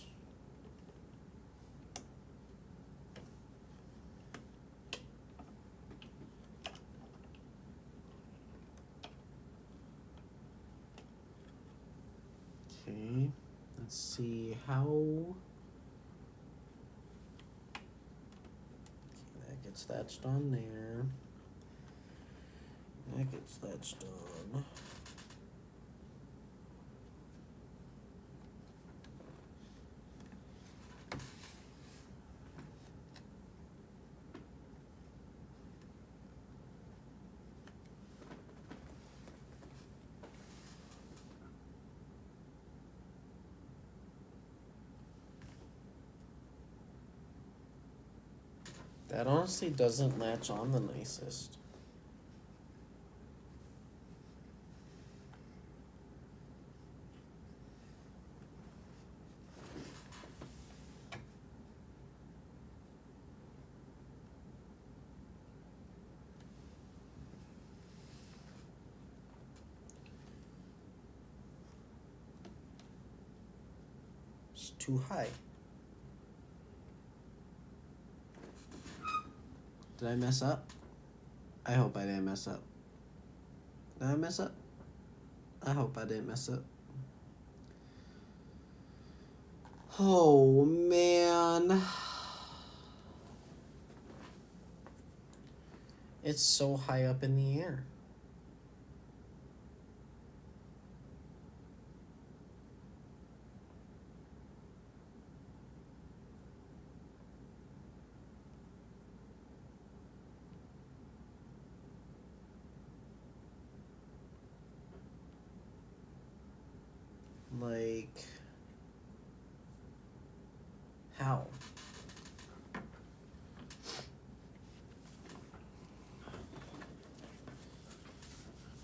Okay, let's see how. Okay, that gets thatched on there. That gets thatched on. That honestly doesn't latch on the nicest. It's too high. Did I mess up? I hope I didn't mess up. Did I mess up? I hope I didn't mess up. Oh, man. It's so high up in the air. Like, how?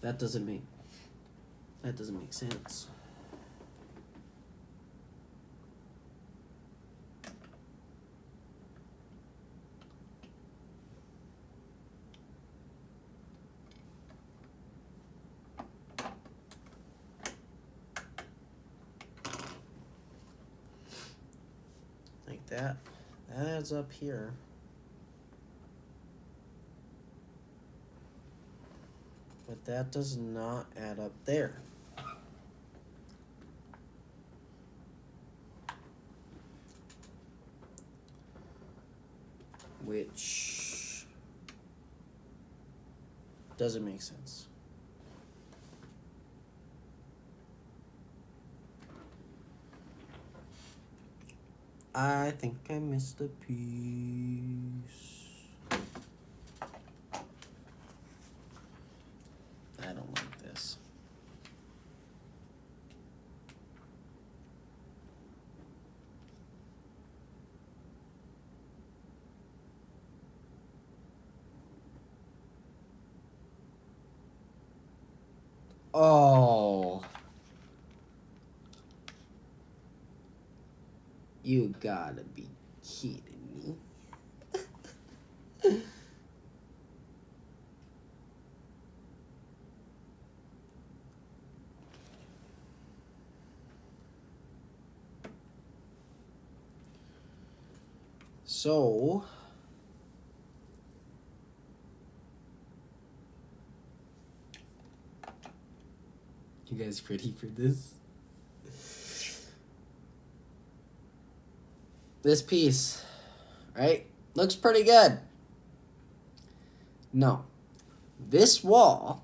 That doesn't make sense. Like that. That adds up here. But that does not add up there. Which doesn't make sense. I think I missed a piece. I don't like this. Oh. You gotta be kidding me. So, you guys ready for this? This piece, right? Looks pretty good. No. This wall,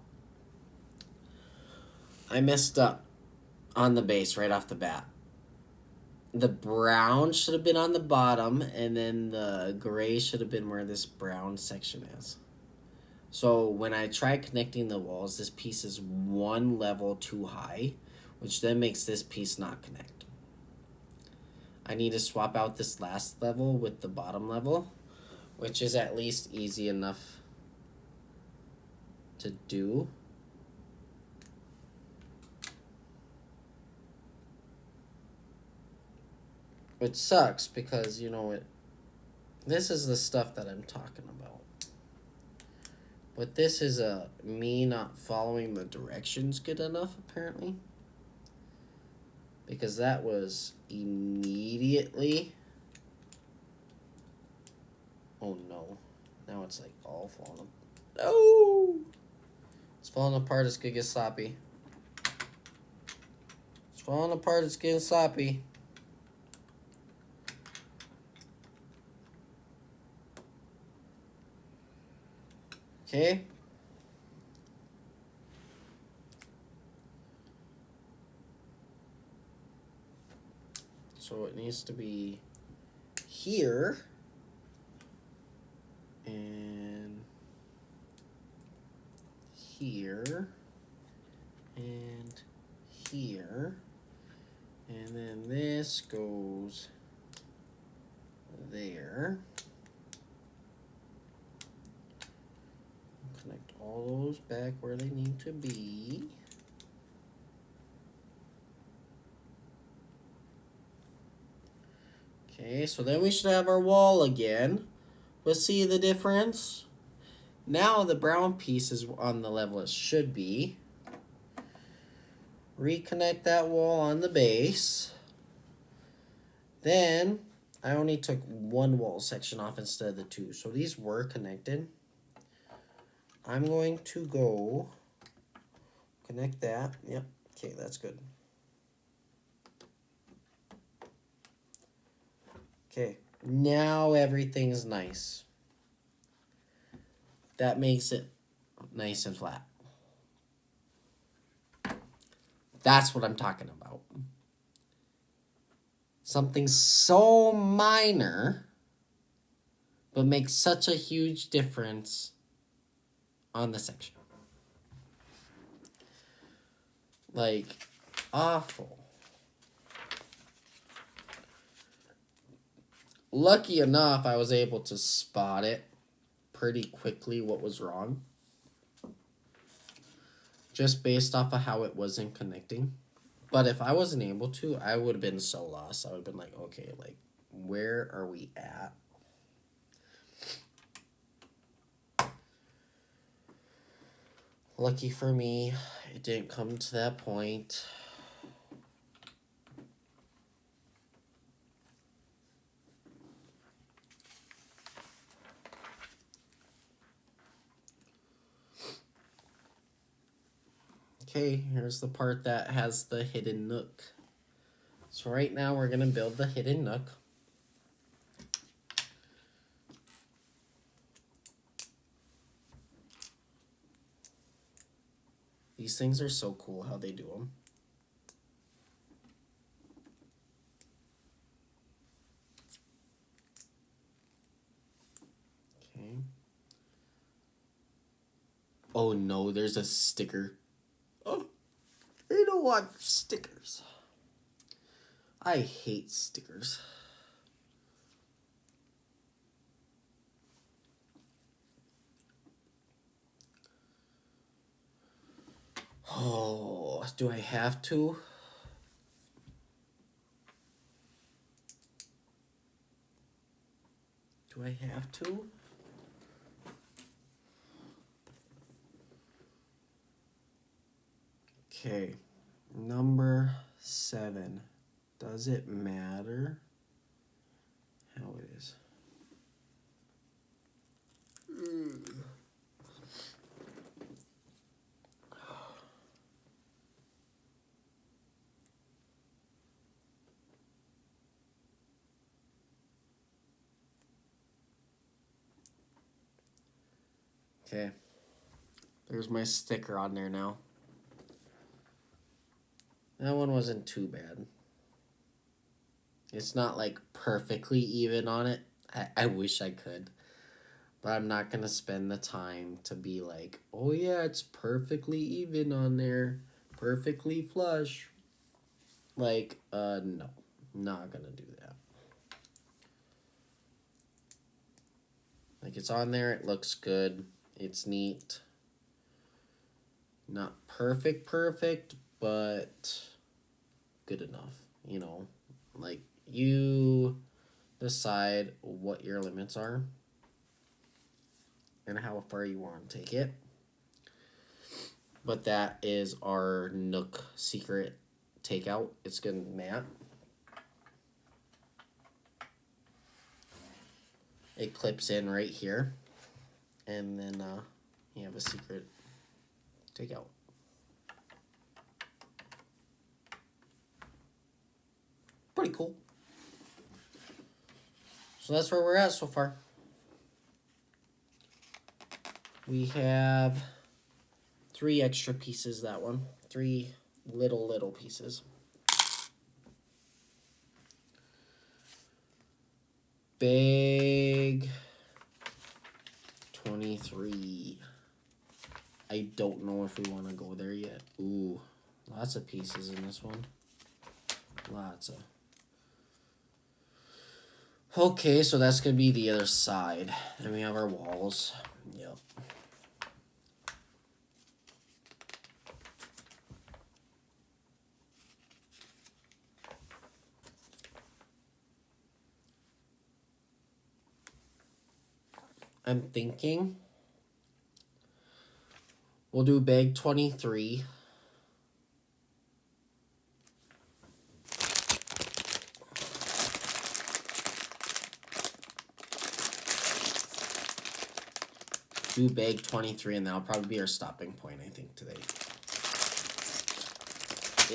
I messed up on the base right off the bat. The brown should have been on the bottom, and then the gray should have been where this brown section is. So when I try connecting the walls, this piece is one level too high, which then makes this piece not connect. I need to swap out this last level with the bottom level, which is at least easy enough to do. Which sucks because, you know, this is the stuff that I'm talking about. But this is me not following the directions good enough, apparently. because that was immediately... Oh no. Now it's like all falling apart. No! It's falling apart. It's gonna get sloppy. It's falling apart. It's getting sloppy. Okay. So it needs to be here. And here. And here. And then this goes there. Connect all those back where they need to be. Okay, so then we should have our wall again. Let's see the difference. Now the brown piece is on the level it should be. Reconnect that wall on the base. Then I only took one wall section off instead of the two. So these were connected. I'm going to go connect that. Yep. Okay, that's good. Okay, now everything's nice. That makes it nice and flat. That's what I'm talking about. Something so minor, but makes such a huge difference on the section. Like, awful. Lucky enough, I was able to spot it pretty quickly what was wrong. Just based off of how it wasn't connecting. But if I wasn't able to, I would have been so lost. I would have been like, okay, like, where are we at? Lucky for me, it didn't come to that point. Okay, here's the part that has the hidden nook. So right now we're going to build the hidden nook. These things are so cool how they do them. Okay. Oh no, there's a sticker. Oh, I don't want stickers. I hate stickers. Oh, do I have to? Do I have to? Okay, number 7. Does it matter how it is? Okay, there's my sticker on there now. That one wasn't too bad. It's not like perfectly even on it. I wish I could. But I'm not going to spend the time to be like, oh yeah, it's perfectly even on there. Perfectly flush. Like, no. Not going to do that. Like, it's on there. It looks good. It's neat. Not perfect, but good enough. You know, like, you decide what your limits are and how far you want to take it. But that is our Nook secret take out. It's good matte. It clips in right here. And then you have a secret takeout. Pretty cool. So that's where we're at so far. We have 3 extra pieces, that one. 3 little pieces. Bag 23. I don't know if we want to go there yet. Ooh, lots of pieces in this one. Lots of. Okay, so that's going to be the other side. Then we have our walls. Yep. I'm thinking we'll do bag 23. Do bag 23, and that'll probably be our stopping point, I think, today.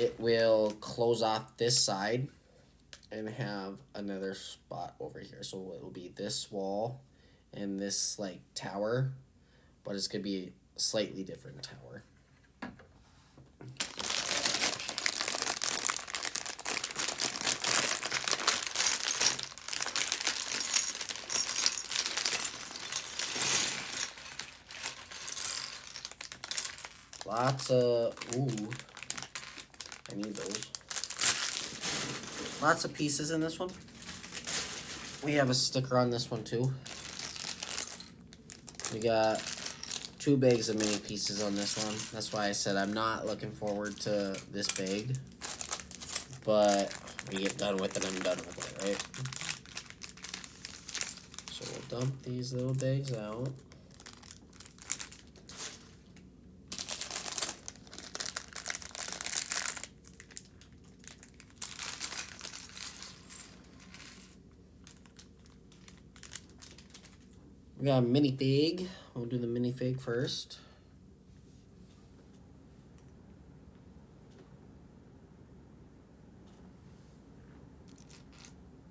It will close off this side and have another spot over here. So it'll be this wall and this, like, tower, but it's going to be a slightly different tower. Lots of, ooh, I need those. Lots of pieces in this one. We have a sticker on this one too. We got 2 bags of mini pieces on this one. That's why I said I'm not looking forward to this bag. But we get done with it, I'm done with it, right? So we'll dump these little bags out. We got a minifig. We'll do the minifig first.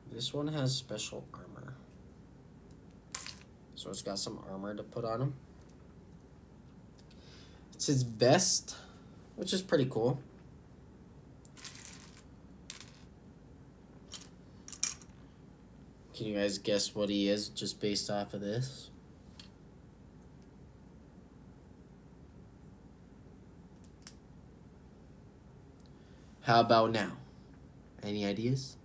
This one has special armor. So it's got some armor to put on him. It's his vest, which is pretty cool. Can you guys guess what he is just based off of this? How about now? Any ideas?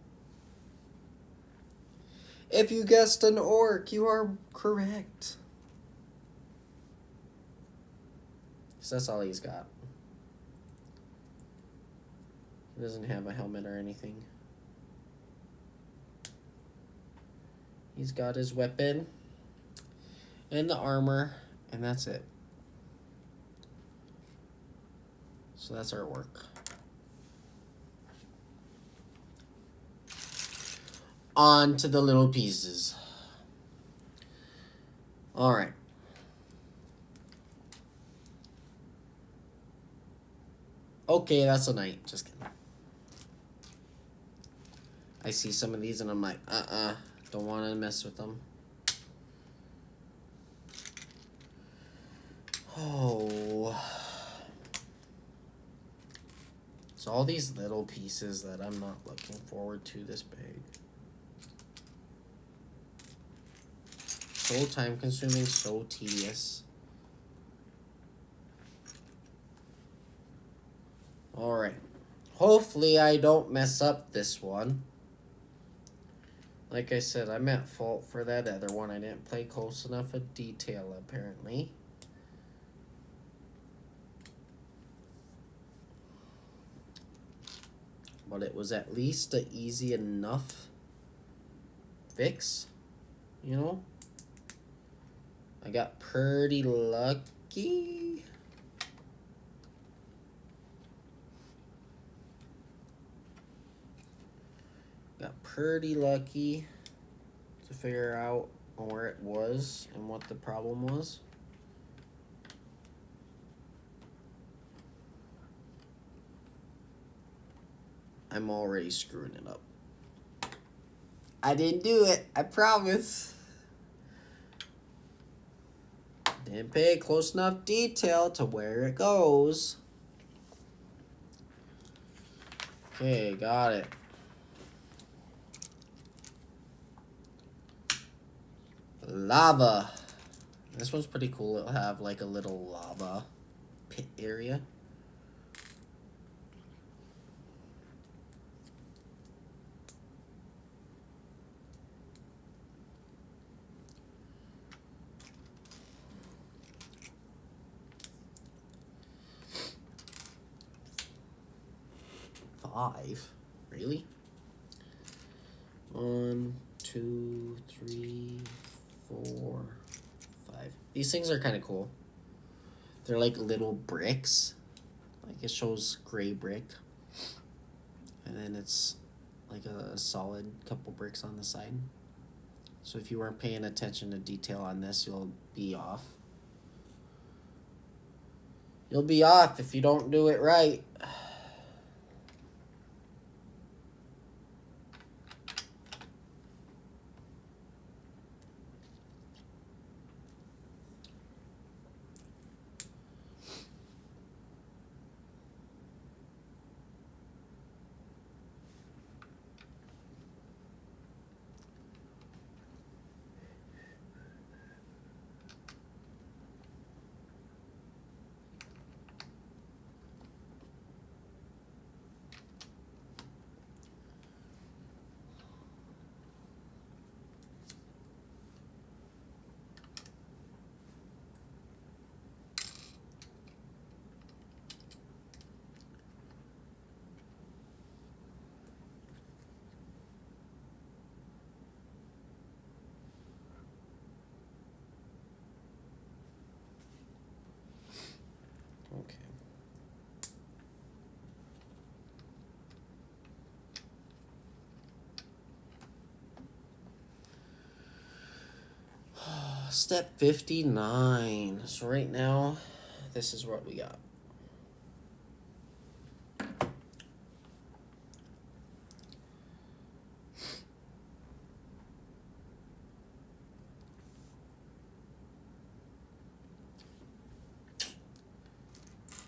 If you guessed an orc, you are correct. Because that's all he's got. He doesn't have a helmet or anything. He's got his weapon and the armor, and that's it. So that's our work. On to the little pieces. All right. Okay, that's a knight. Just kidding. I see some of these and I'm like, don't want to mess with them. Oh. It's all these little pieces that I'm not looking forward to this big. So time consuming, so tedious. Alright. Hopefully I don't mess up this one. Like I said, I'm at fault for that other one. I didn't play close enough of detail, apparently. But it was at least an easy enough fix, you know? I got pretty lucky. Got pretty lucky to figure out where it was and what the problem was. I'm already screwing it up. I didn't do it, I promise. Didn't pay close enough detail to where it goes. Okay, got it. Lava. This one's pretty cool. It'll have like a little lava pit area. Five? Really? 1, 2, 3, 4, 5. These things are kind of cool. They're like little bricks. Like it shows gray brick. And then it's like a solid couple bricks on the side. So if you weren't paying attention to detail on this, you'll be off. You'll be off if you don't do it right. Okay. Step 59. So right now, this is what we got.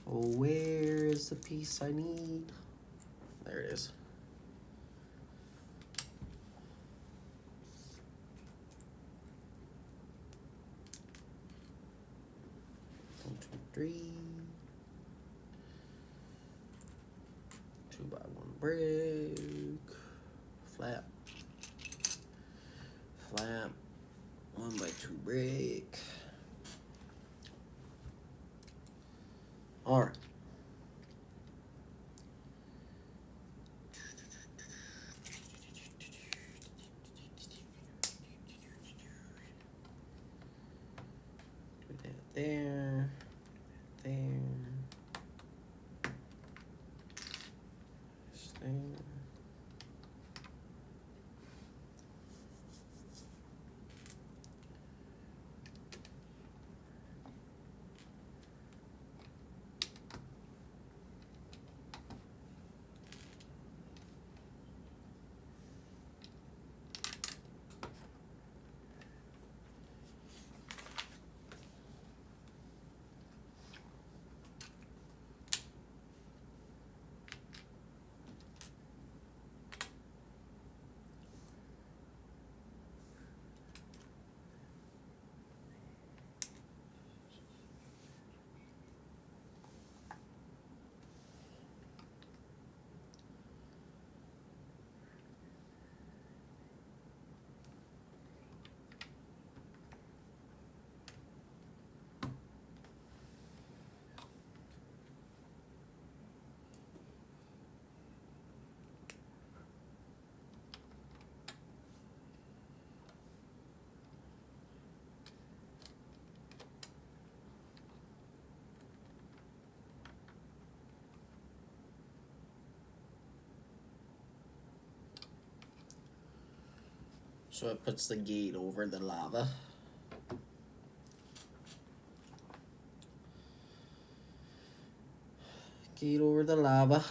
Oh, where is the piece I need? There it is. One, two, three. 2x1 brick. Flap. Flap. 1x2 brick. Alright. Do that there. There. Just there. So it puts the gate over the lava. Gate over the lava.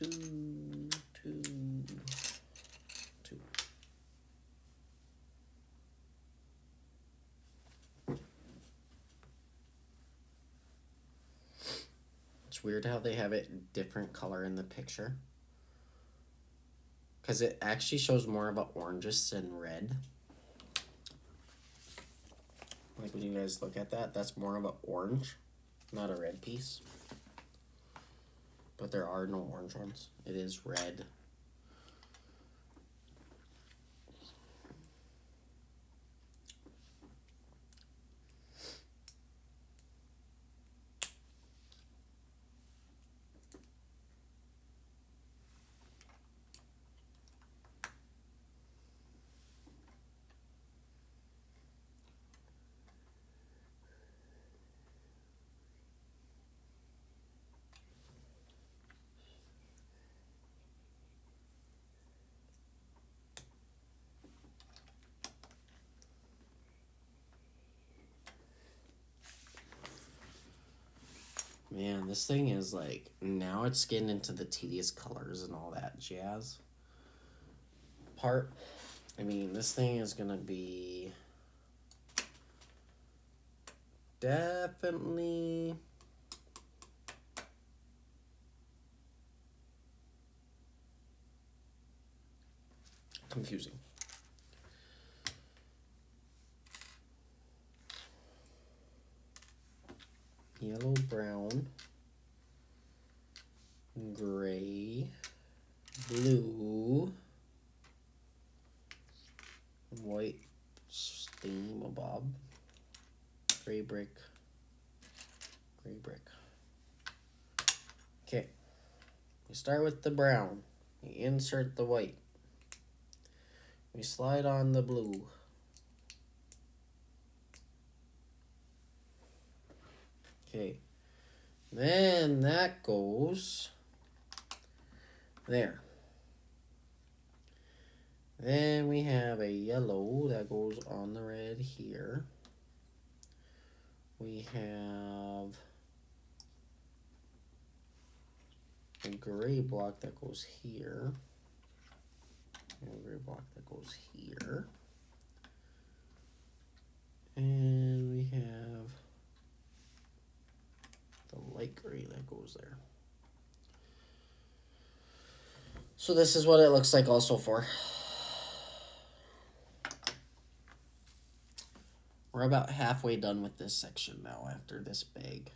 Two. It's weird how they have it different color in the picture. Because it actually shows more of a oranges than red. Like when you guys look at that, that's more of an orange, not a red piece. But there are no orange ones. It is red. Man, this thing is like, now it's getting into the tedious colors and all that jazz part. I mean, this thing is gonna be definitely confusing. Yellow, brown, gray, blue, white steam-a-bob, gray brick, gray brick. Okay, we start with the brown. We insert the white. We slide on the blue. Okay, then that goes there. Then we have a yellow that goes on the red here. We have a gray block that goes here. And a gray block that goes here. And we have the light gray that goes there. So this is what it looks like also for. We're about halfway done with this section now after this bag.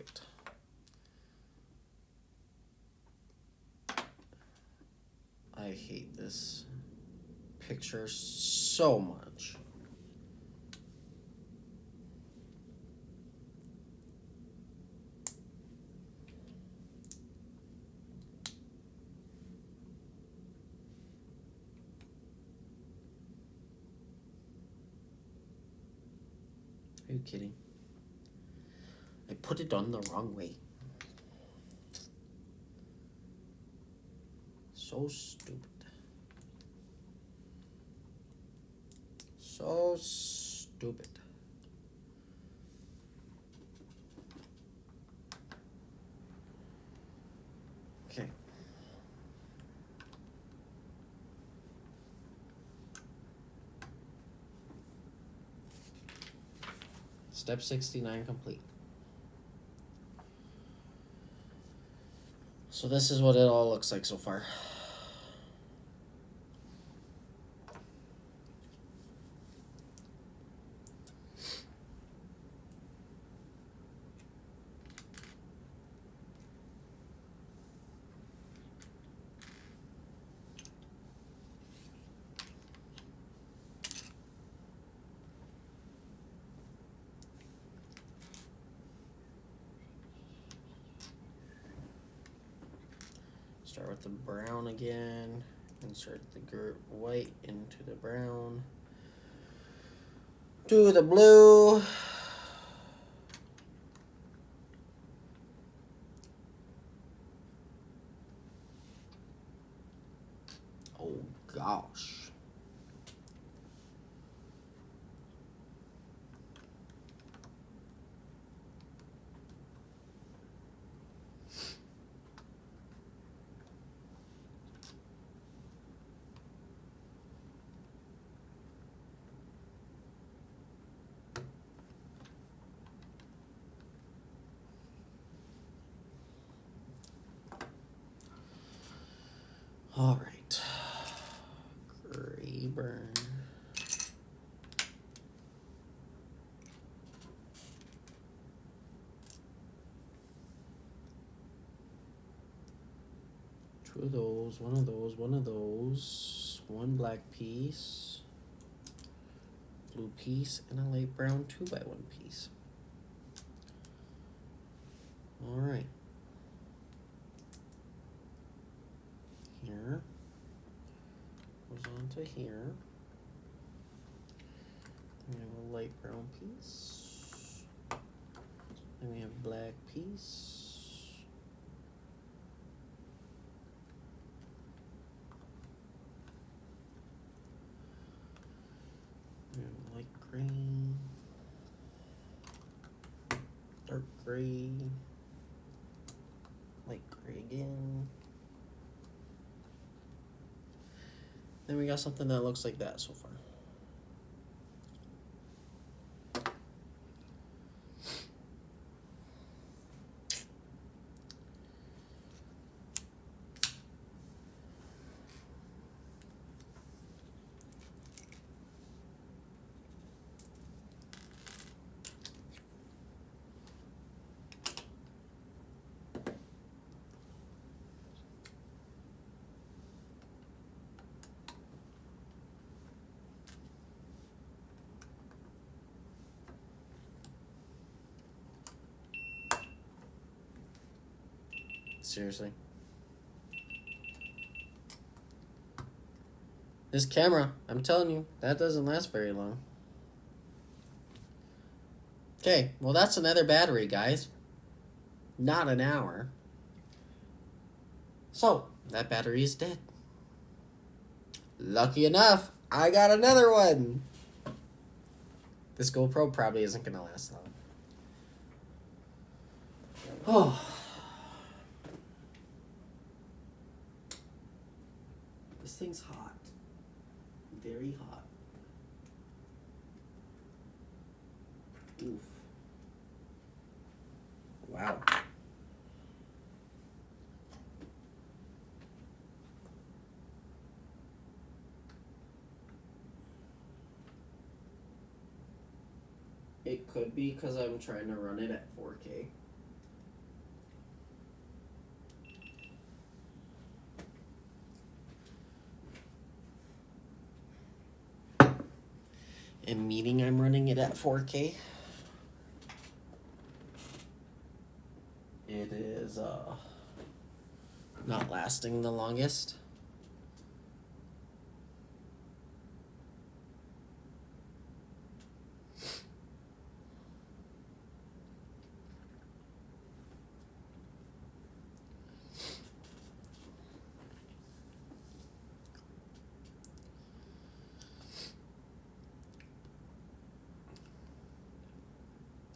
right. I hate this picture so much. Are you kidding? I put it on the wrong way. So stupid. So stupid. Okay. Step 69 complete. So this is what it all looks like so far. Start with the brown again. Insert the white into the brown. Do the blue. Oh gosh. All right. Gray burn. Two of those, one of those, one of those. One black piece. Blue piece and a light brown 2x1 piece. All right. Here goes on to here. We have a light brown piece. Then we have black piece. We have light green. Dark gray. Light gray again. Then we got something that looks like that so far. Seriously. This camera, I'm telling you, that doesn't last very long. Okay, well that's another battery, guys. Not an hour. So, that battery is dead. Lucky enough, I got another one. This GoPro probably isn't going to last long. Oh. This thing's hot. Very hot. Oof. Wow. It could be because I'm trying to run it at 4K. in meeting I'm running it at 4K. It is not lasting the longest.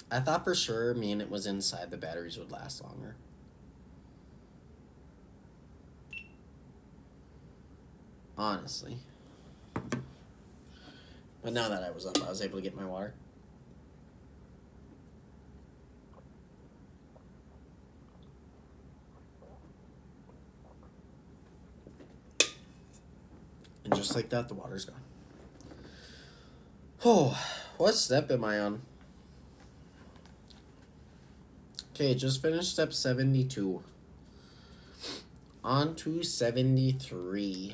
I thought for sure me and it was inside the batteries would last longer. Honestly. But now that I was up, I was able to get my water. And just like that, the water's gone. Oh, what step am I on? Okay, just finished step 72. On to 73.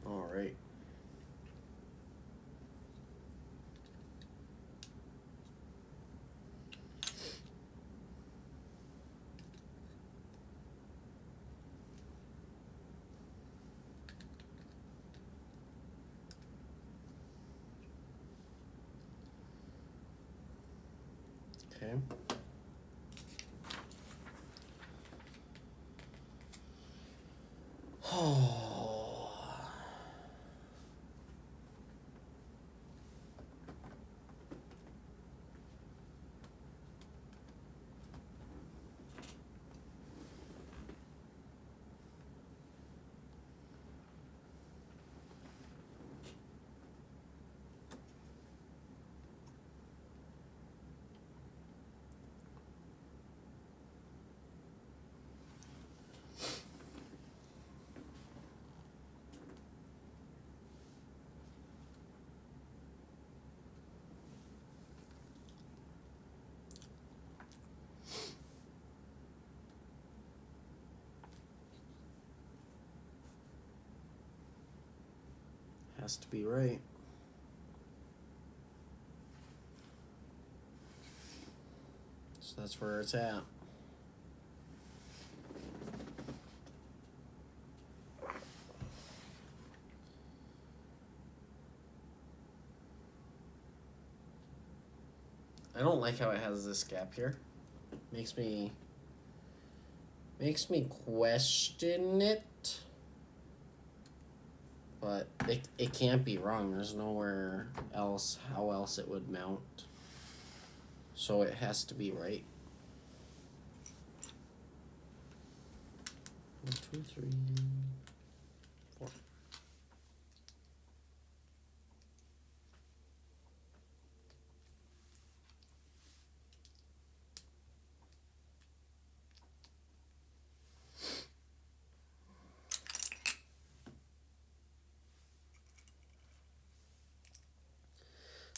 All right. Okay. Oh. Has to be right. So that's where it's at. I don't like how it has this gap here. Makes me question it. But it can't be wrong. There's nowhere else how else it would mount. So it has to be right. 1, 2, 3, 4.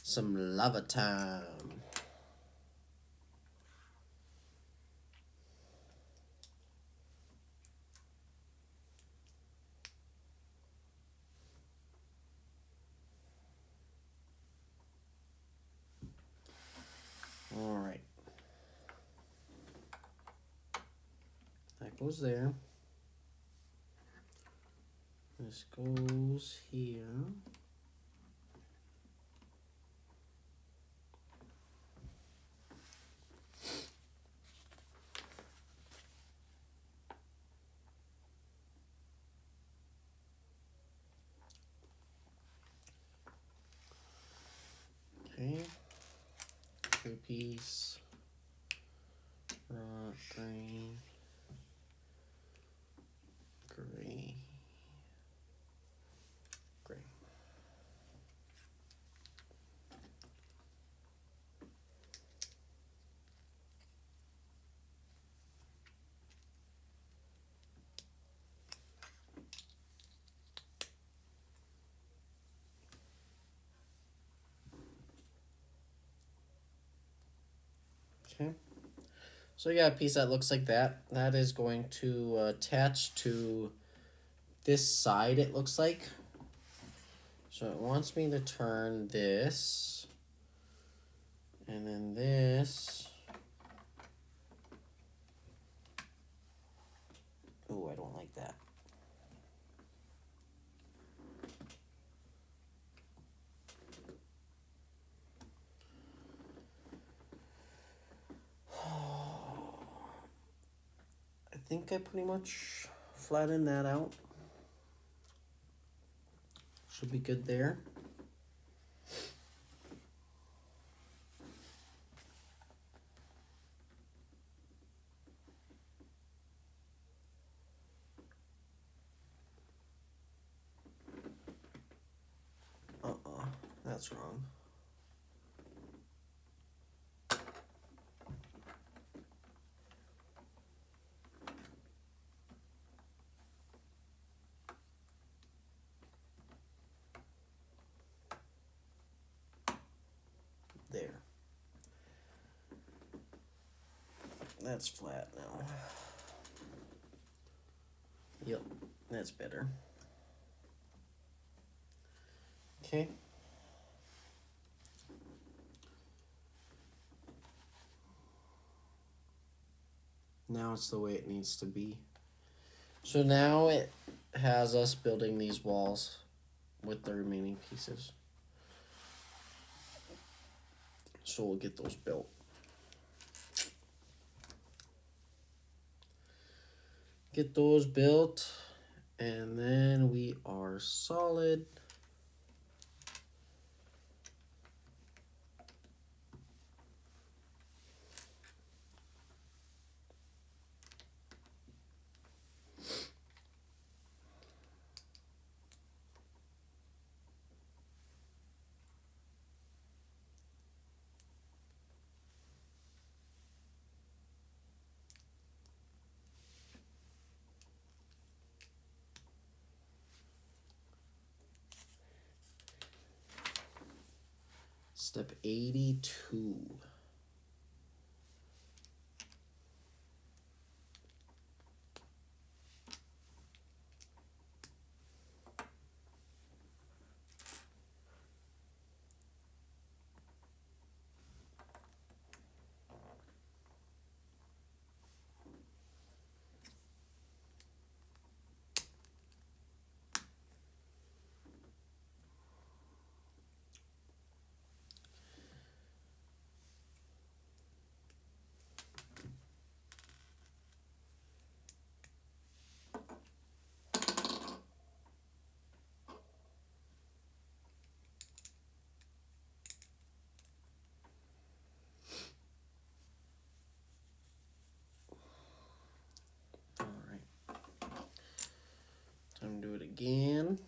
Some lava time. All right. That goes there. This goes here. Okay. 2-piece. Rock green. Gray. Okay. So you got a piece that looks like that. That is going to attach to this side, it looks like. So it wants me to turn this, and then this. Oh, I don't like that. I think I pretty much flattened that out. Should be good there. That's wrong. There. That's flat now. Yep, that's better. Okay. Now it's the way it needs to be. So now it has us building these walls with the remaining pieces. So we'll get those built. Get those built, and then we are solid. Step 82. All right. Time to do it again.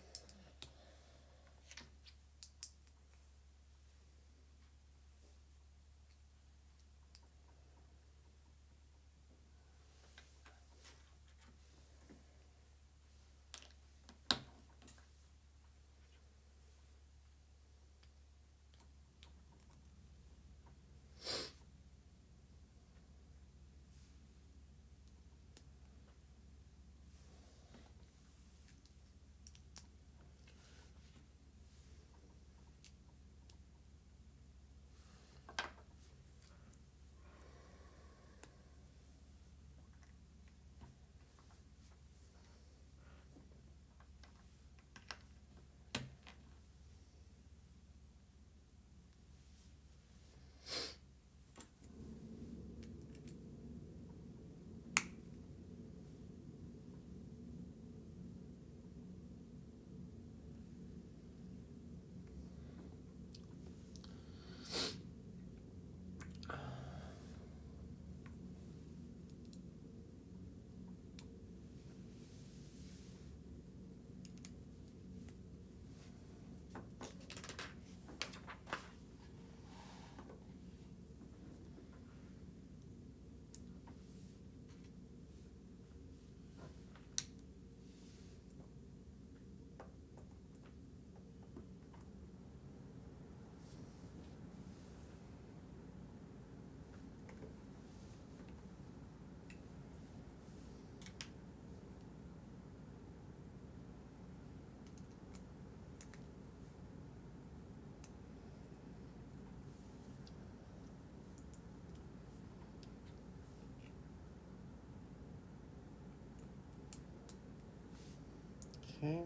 Okay.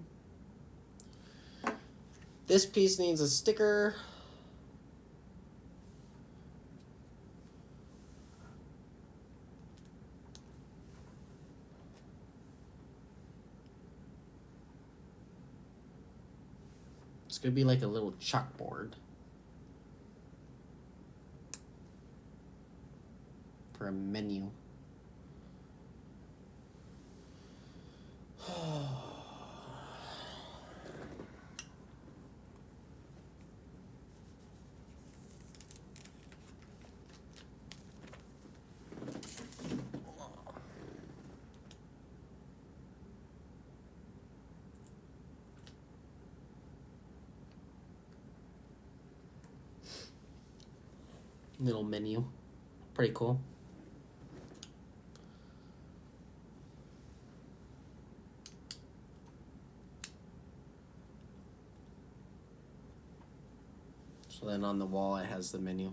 This piece needs a sticker. It's gonna be like a little chalkboard for a menu. Little menu. Pretty cool. So then on the wall it has the menu.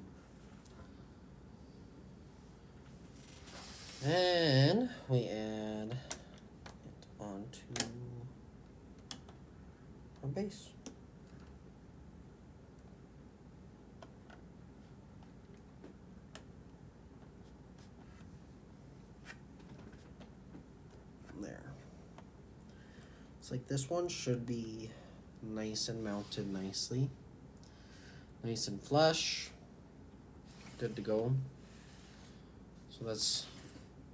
And we add it onto our base. There. It's like this one should be nice and mounted nicely. Nice and flush. Good to go. So that's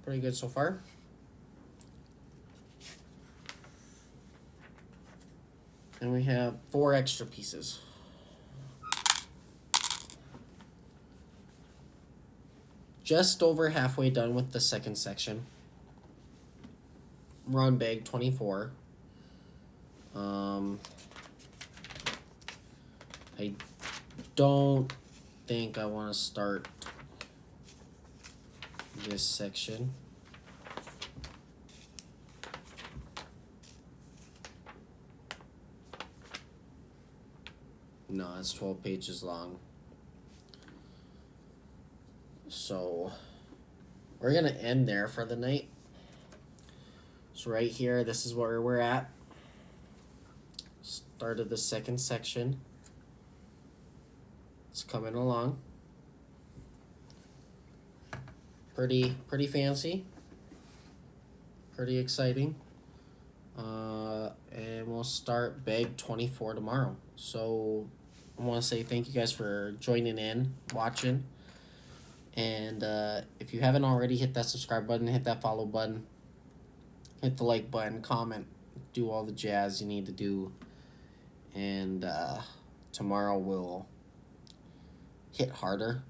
pretty good so far. And we have 4 extra pieces. Just over halfway done with the second section. We're on bag 24. I don't think I want to start this section. No, it's 12 pages long. So we're gonna end there for the night. So right here, this is where we're at. Started the second section. It's coming along. Pretty fancy. Pretty exciting. And we'll start bag 24 tomorrow. So I want to say thank you guys for joining in, watching. And if you haven't already, hit that subscribe button, hit that follow button, hit the like button, comment, do all the jazz you need to do. And tomorrow we'll hit harder,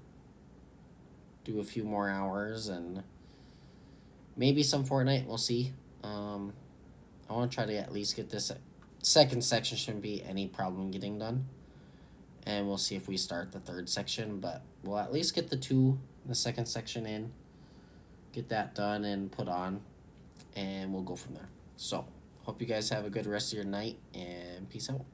do a few more hours, and maybe some Fortnite. We'll see. I want to try to at least get this second section. Shouldn't be any problem getting done. And we'll see if we start the third section, but we'll at least get the second section in, get that done and put on, and we'll go from there. So, hope you guys have a good rest of your night, and peace out.